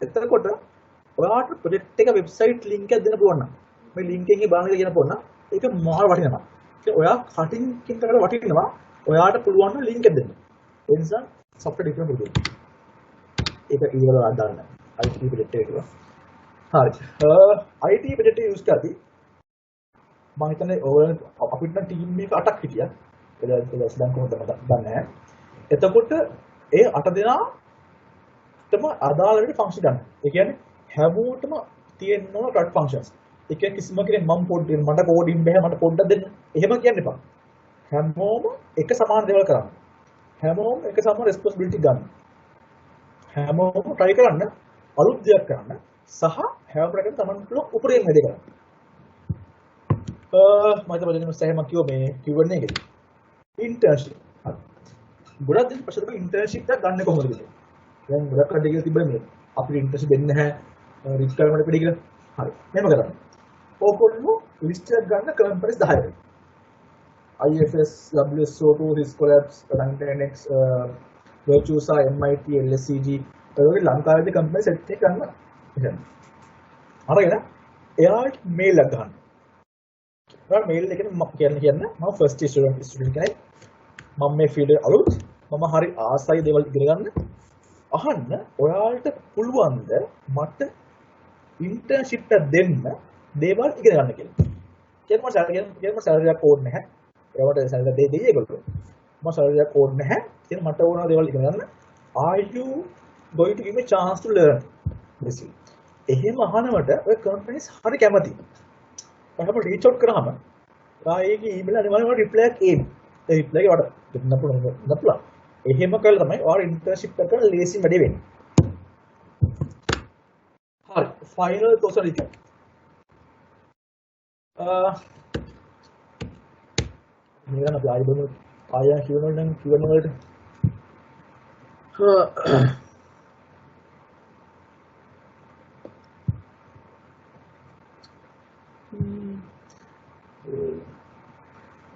[SPEAKER 2] එතකොට ඔයාට ප්‍රොජෙක්ට් එක වෙබ්සයිට් ලින්ක් එකක් දෙන්න පුළුවන් නම් මේ ලින්ක් එකේ බලන්න කියන පොන්න ඒක මාර වටිනවා. ඒ ඔයා කටින් කින්කට වටිනවා. ඔයාට පුළුවන් නම් ලින්ක් එක දෙන්න. ඒ නිසා software development පුරුදු වෙන්න. ඒක ඊළඟට අදාළ නැහැ. IT ප්‍රොජෙක්ට් එක කියලා. හරි. IT ප්‍රොජෙක්ට් එක යූස් කරද්දී මම හිතන්නේ ඔයාලා අපිට නම් ටීම් එක 8ක් හිටියා. ඒක දැන් කොහොමද දන්නේ නැහැ. එතකොට ඒ 8 දෙනාටම අදාළ වෙන ෆන්ක්ෂන් ගන්න. ඒ කියන්නේ හැමෝටම තියෙන ඕන ඩොට් ෆන්ක්ෂන්ස්. ඒ කියන්නේ කිසිම කෙනෙක් මට කෝඩින් බෑ මට පොඩ්ඩක් දෙන්න. එහෙම කියන්න එපා. හැමෝම එක සමාන දේවල් කරන්න. හැමෝම එක සමාන රෙස්පොන්සිබිලිටි ගන්න. හැමෝම try කරන්න අලුත් දෙයක් කරන්න සහ හැම ප්‍රකටම තමන් පුළුවන් උපරිම වැඩේ කරන්න. මම තමයි සෑහෙන මම කිව්ව මේ Q&A එකේදී. internship. ගොඩක් දෙනෙක් ප්‍රශ්න කරලා internship එක ගන්න කොහොමද කියලා. දැන් ගොඩක් කඩේ කියලා තිබ්බනේ අපිට internship දෙන්නේ නැහැ. රික්වයර්මන්ට් පිටි කියලා. හරි. මෙහෙම කරන්න. ඕකොල්ලෝ ලිස්ට් එකක් ගන්න කම්පැනිස් 10යි. IFS, WSO2, Riscolabs, Rank10x, Virtusa, MIT, LSCG, ඒ වගේ ලංකාවේ කම්පැනි සෙට් එක ගන්න. එහෙනම්. අරගෙන එයාට මේල් එකක් ගන්න. ඔයා මේල් එකේ මම කියන්නේ මම ෆස්ට් ස්ටුඩන්ට් කෙනෙක්. මම මේ ෆීල්ඩ් එක අලුත් මම හරි ආසයි දේවල් ඉගෙන ගන්න අහන්න ඔයාලට පුළුවන්ද මට ඉන්ටර්න්ෂිප් එක දෙන්න දේවල් ඉගෙන ගන්න කියලා. කියන්න මම සැලරියක් ඕනේ නැහැ. ඒවට සැලරිය දෙයි ඒගොල්ලෝ. මම සැලරියක් ඕනේ නැහැ. කියන මට ඕන දේවල් ඉගෙන ගන්න. Are you going to give me a chance to learn? basically. එහෙම අහනවට ඔය කම්පැනිස් හරි කැමතියි. ඔයාලම රීච් අවුට් කරාම ආයේගේ ඊමේල් අනිවාර්යයෙන්ම රිප්ලයි එකක් එයි. ඒ රිප්ලයි එක වඩ දෙන්න පුළුවන්. එහෙම කළා තමයි ඔයාලා ඉන්ටර්න්ෂිප් එක කරන ලේසිම වැඩේ වෙන්නේ. හරි. ෆයිනල් තෝසන ඉතින්. මේක අපි ආයෙ බලමු. ආයෙ කියනවා නම් කියන වලට.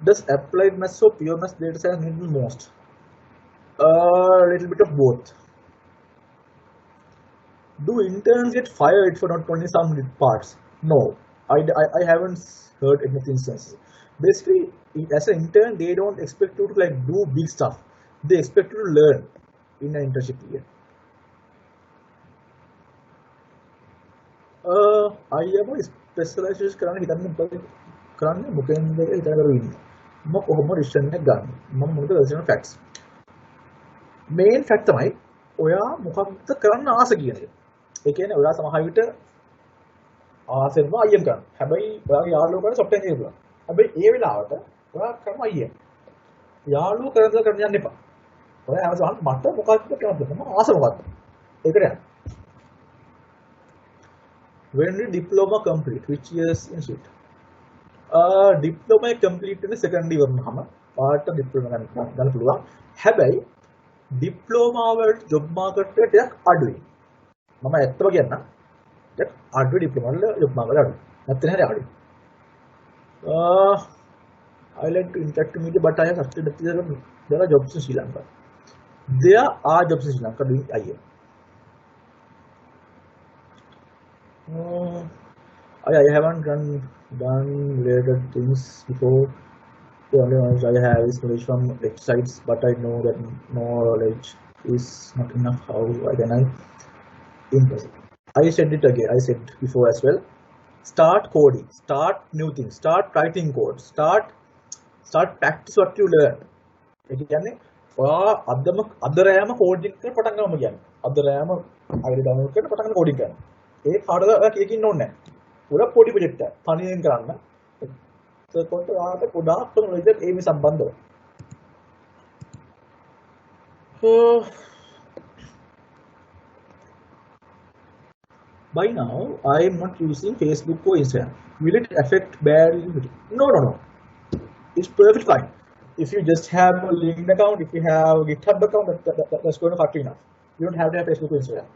[SPEAKER 2] Does applied maths or pure maths data science need the most? A little bit of both. Do interns get fired for not putting some parts? No, I haven't heard anything since. Basically, as an intern, they don't expect you to like do big stuff. They expect you to learn in an internship period. I have a specializations කරන්න මොකෙන්ද කියලා හිතන කරුවේ. මම කොහොම research එකක් ගන්න. මම මොකද රිසර්ච් ෆැක්ට්ස්. මේන් ෆැක්ට් තමයි ඔයා මොකක්ද කරන්න ආස කියන එක. ඒ කියන්නේ ඔයා සමහර විට ආසෙන්ම අයියම් කරනවා. හැබැයි ඔයාගේ යාළුවෝ කරන සොෆ්ට්වෙයාර් එකක් බලන්න. හැබැයි ඒ වෙලාවට ඔයා කරන අයියම්. යාළුවෝ කරන යන්න එපා. ඔයා ආසවන් මට මොකක්ද කරන්නද? මම ආස මොකක්ද? ඒකට යන්න. When did diploma complete? Which years in Sliit? Diploma complete in the second year වුණාම පාට diploma ගන්න පුළුවන්. හැබැයි diploma වලට job market එක ටිකක් අඩුයි. මම ඇත්තම කියන්නම්. ටිකක් අඩුයි diploma වල job market අඩුයි. නැත්නම් හරි අඩුයි. I like to interact with media, but I have succeeded there are jobs in Sri Lanka. There are jobs in Sri Lanka doing IM. I haven't done related things before. The only knowledge I have is knowledge from websites, but I know that knowledge is not enough. How can I impress? I said it again. I said before as well. Start coding. Start new things. Start writing code. Start practice what you learn. ඒ කියන්නේ ඔයා අද රෑම coding කරලා පටන් ගන්නම කියන්නේ. අද රෑම ID download කරලා පටන් ගන්න කෝඩින් කරනවා. ඒ කාටද ඔයා කියකින්න ඕනේ නැහැ. පුරා පොඩි ප්‍රොජෙක්ට් එක තනියෙන් කරන්න. ඒක කොට ආට ගොඩාක් ප්‍රොජෙක්ට් ඒ මේ සම්බන්ධව. By now, I am not using Facebook or Instagram. Will it affect badly? No. It's perfectly fine. If you just have a LinkedIn account, if you have a Github account, that's going to cut enough. You don't have to have Facebook or Instagram.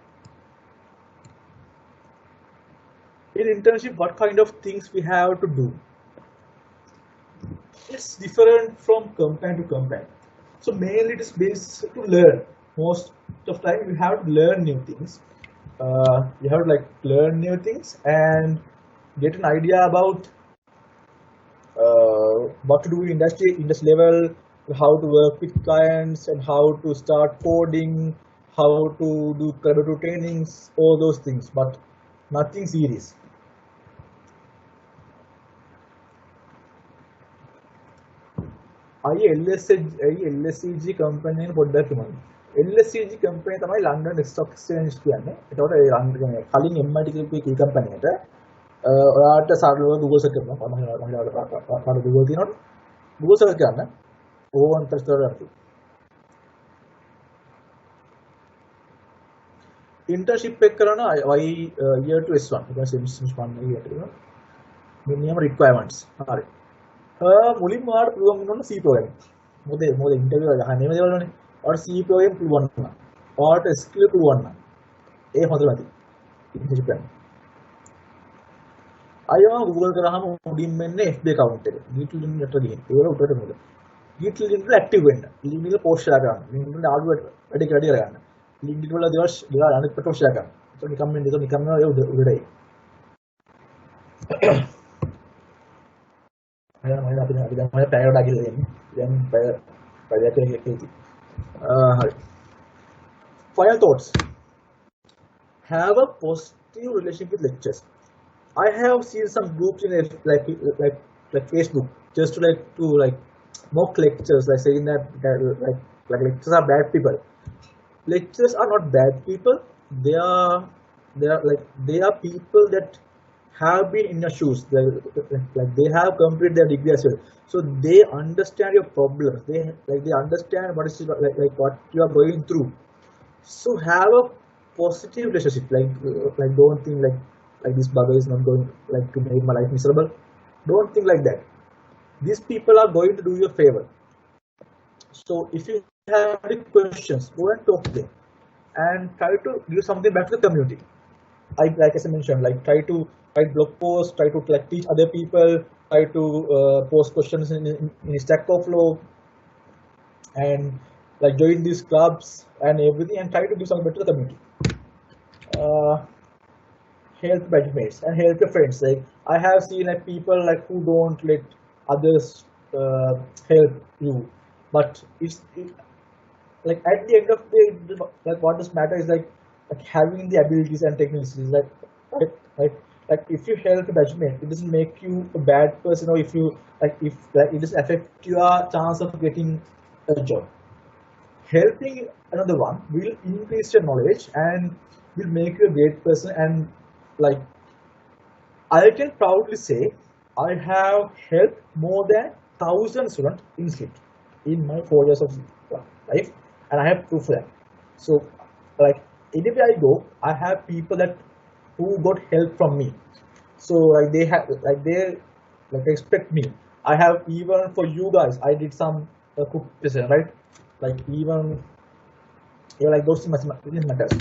[SPEAKER 2] In internship, what kind of things we have to do? It's different from company to company. So mainly it is based to learn. Most of the time you have to learn new things. You have to like learn new things and get an idea about what to do in industry level, how to work with clients, and how to start coding, how to do collaborative trainings, all those things, but nothing serious. LSEG company එක පොඩ්ඩක් කියන්න. LSEG company තමයි London Stock Exchange කියන්නේ. ඒකට ඒ කලින් MIT කියපු කී company එකට ඔයාට සරලව Google search කරනවා. මම Google තියෙනවනේ. Google search කරන්න. ඕවන් ප්‍රශ්න වලට. Internship එක කරන year to S1. ඒක semester 1 year to minimum requirements. හරි. මුලින්ම ඔයාලට පුළුවන් වෙනවා C programming. මොකද ඉන්ටර්වියු එක ගහන්නේ මේ දේවල් වලනේ. ඔයාලට C programming පුළුවන් නම්. ඔයාලට SQL පුළුවන් නම්. ඒ හොඳ නැති. ඉන්ටර්වියු කරන්න. අයියෝ Google කරාම මුලින්ම එන්නේ FB account එක. Github link එකට ගිහින්. ඒක උඩට මොකද? Github link එක ඇක්ටිව් වෙන්න. link එක post කරලා ගන්න. link එක ආඩුවට වැඩි කරගන්න. link වල දේවල් අනිත් පැත්තට share කරන්න. ඒක නිකම්ම නිකම්ම උඩට එයි. අපි දැන් පැයකට අගිල්ල දෙන්නේ. දැන් පැය Right, they're healthy. Uh, Final thoughts. Have a positive relationship with lectures. I have seen some groups in like Facebook just to mock lectures, like saying that lectures are bad people. Lecturers are not bad people. They are they are people that have been in your shoes. They have completed their degree as well, so they understand your problems. They understand what is what you are going through. So have a positive relationship. Don't think like this bugger is not going to make my life miserable. Don't think like that. These people are going to do you a favor. So if you have any questions, go and talk to them and try to give something back to the community. Like as I mentioned, try to write blog posts, try to teach other people, try to post questions in Stack Overflow, and join these clubs and everything, and try to give something back to the community. Uh, Help batchmates and help your friends. Like I have seen people who don't let others help you, but at the end of the day, what does matter is having the abilities and techniques. Right, like like if you help a batchmate, it doesn't make you a bad person, or if you if it doesn't affect your chance of getting a job. Helping another one will increase your knowledge and will make you a great person. And like I can proudly say I have helped more than 1,000 students in Sliit in my 4 years of life, and I have proof of that. So anywhere I go, I have people that who got help from me. So they have they expect me. I have, even for you guys, I did some cook session, right? Even those things matters.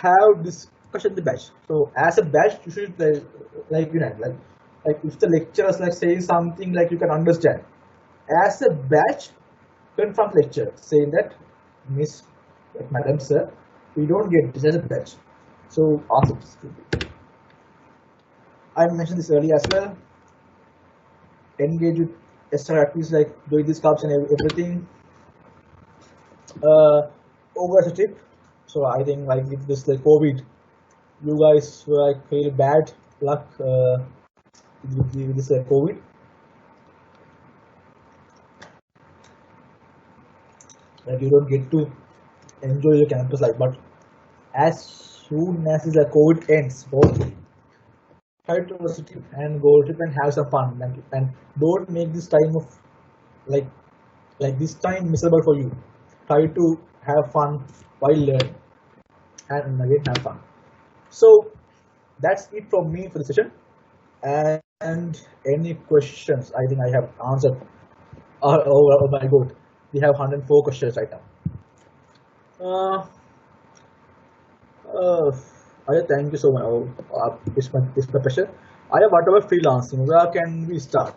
[SPEAKER 2] Have discussion in the batch. So as a batch, you should if the lecturers saying something you can understand. As a batch, confront lecture saying that Miss, Madam Sir, we don't get this as a batch. So ask it. I mentioned this earlier as well. Engage with extra activities like doing these clubs and everything. Over a tip. So I think with this COVID, you guys were really bad luck with this COVID. That you don't get to enjoy your campus life. But as soon as the COVID ends, try to visit and go trip and have some fun, and don't make this time of this time miserable for you. Try to have fun while learning, and again have fun. So that's it from me for the session. And any questions? I think I have answered. Oh my God, we have 104 questions right now. Thank you so much. It's my pleasure. What about freelancing? Where can we start?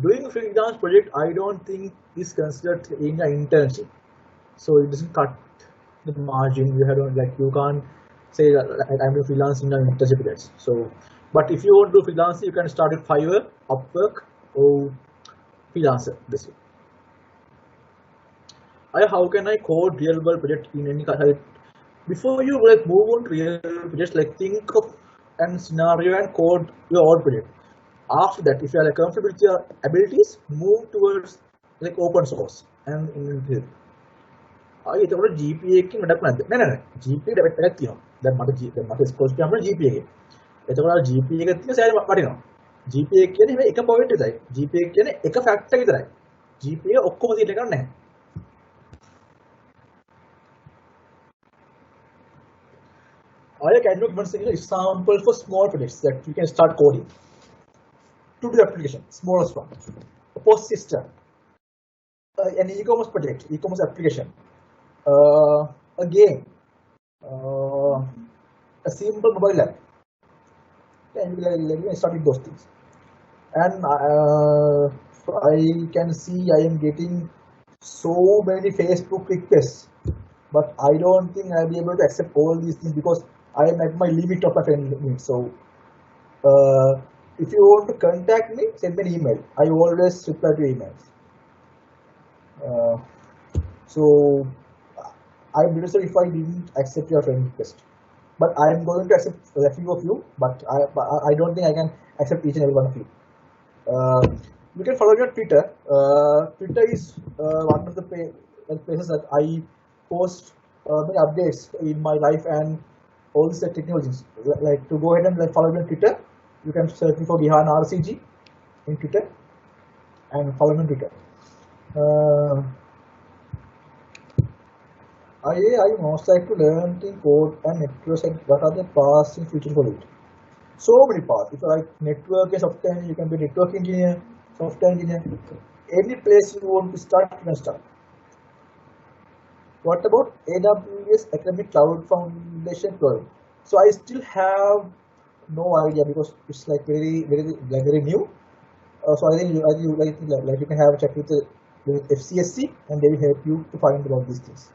[SPEAKER 2] Doing a freelance project, I don't think is considered in an internship, so it doesn't cut the margin. You can't say that I'm doing freelance in an internship project. So, but if you want to do freelancing, you can start with Fiverr, Upwork, or Freelancer. This way. How can I code real world project in any kind? Before you move on to real projects, think of a scenario and code your own project. After that, if you are comfortable with your abilities, move towards open source and in GPA එකකින් වැඩක් නැද්ද? නෑ GPA එකක් තියෙනවා. දැන් මට ස්කෝර්ස් කියනම GPA එකේ. එතකොට GPA එක තියෙන සෑහෙන වටිනවා. GPA කියන්නේ මේ එක පොයින්ට් එකයි. GPA කියන්නේ එක ෆැක්ට් එක විතරයි. GPA ඔක්කොම තියෙන එකක් නැහැ. I can give one example for small projects that you can start coding. To do application, smallest one. A post system, an e-commerce project, e-commerce application, a game, a simple mobile app. And let me start with those things. And I can see I am getting so many Facebook requests, but I don't think I'll be able to accept all these things because I am at my limit of my friend limit. So if you want to contact me, send me an email. I always reply to emails. So I'm really sorry if I didn't accept your friend request. But I am going to accept a few of you, but I don't think I can accept each and every one of you. You can follow me on Twitter. Twitter is one of the places that I post many updates in my life and all these technologies. Like to go ahead and follow me on Twitter. You can search me for Gihan RCG in Twitter and follow me on Twitter. I most like to learn in code and networks and what are the paths in future for it. So many paths. If you like network software engineer, you can be network engineer, software engineer. Any place you want to start, you can start. What about AWS Academic Cloud Foundation program? So I still have no idea because it's like very new. So I think you can have a chat with FCSC and they will help you to find about these things.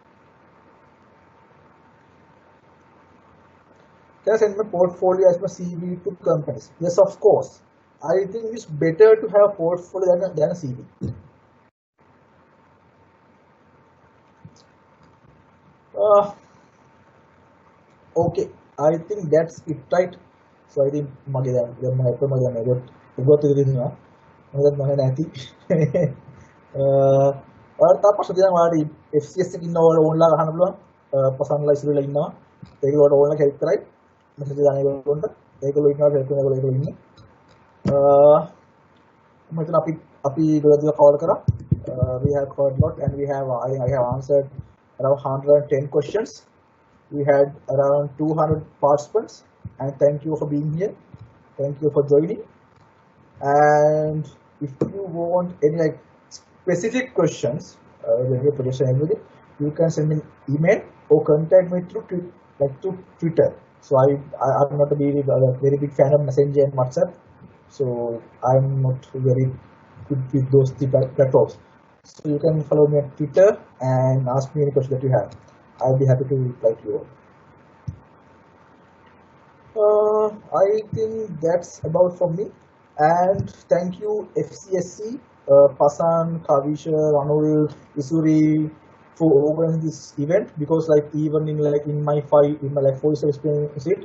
[SPEAKER 2] Can I send my portfolio as my CV to companies? Yes, of course. I think it's better to have a portfolio than a CV. Okay, I think that's it, right? So I think my තා පස්සේ දැන් ඔයාලට FCS එකේ ඉන්නවල ඕන්ලා ගහන්න පුළුවන් පසන්ලා ඉස්සරලා ඉන්නවා ඒකලට ඕන්ලා help කරයි message දාන ඒගොල්ලන්ට ඒගොල්ලෝ ඉන්නවා හෙල්ප් කරන ඒගොල්ලෝ ඉන්නේ මම හිතන අපි ගොඩක් කවර් කරා we have covered a lot and we have I have answered around 110 questions. We had around 200 participants and thank you for being here. Thank you for joining. And if you want any like specific questions you can send me an email or contact me through Twitter. So I'm not a very big fan of Messenger and WhatsApp, so I'm not very good with those platforms. So you can follow me on Twitter and ask me any question that you have. I'll be happy to reply to you all. I think that's about from me. And thank you FCSC, Pasan, Kavisha, Ranul, Isuri for organizing this event, because like even in my 4 years of experience it,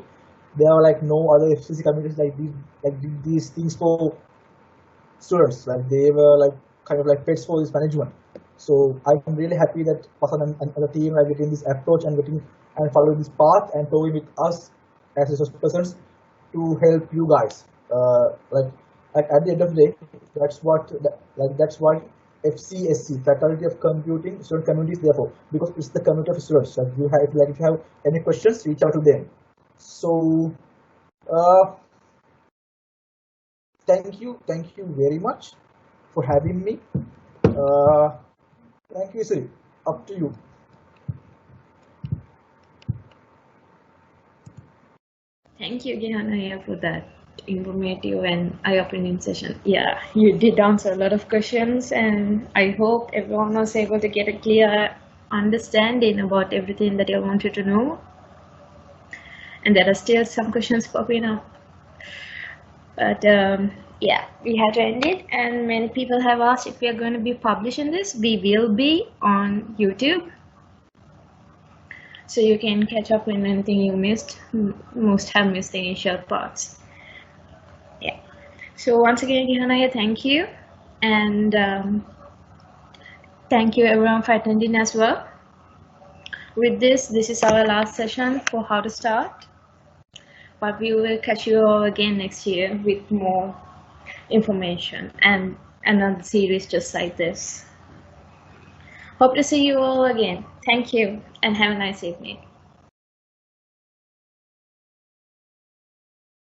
[SPEAKER 2] there are like no other FCSC communities did these things for students. Like they were like kind of like pets for this management. So I'm really happy that Pasan and the team are getting this approach and following this path and talking with us as resource persons to help you guys. Like at the end of the day, that's what FCSC, Faculty of Computing Student Community, is there for, because it's the community of students. Like if you have any questions, reach out to them. So thank you very much for having me. Thank you, Sri. Up to you.
[SPEAKER 1] Thank you, Gihan, for that informative and eye-opening session. Yeah, you did answer a lot of questions, and I hope everyone was able to get a clear understanding about everything that you wanted to know. And there are still some questions popping up. But yeah, we have to end it. And many people have asked if we are going to be publishing this. We will be on YouTube. So you can catch up on anything you missed. Most have missed the initial parts. Yeah. So once again, Gihan, thank you. And thank you everyone for attending as well. With this is our last session for how to start. But we will catch you all again next year with more information and another series just like this. Hope to see you all again. Thank you and have a nice evening.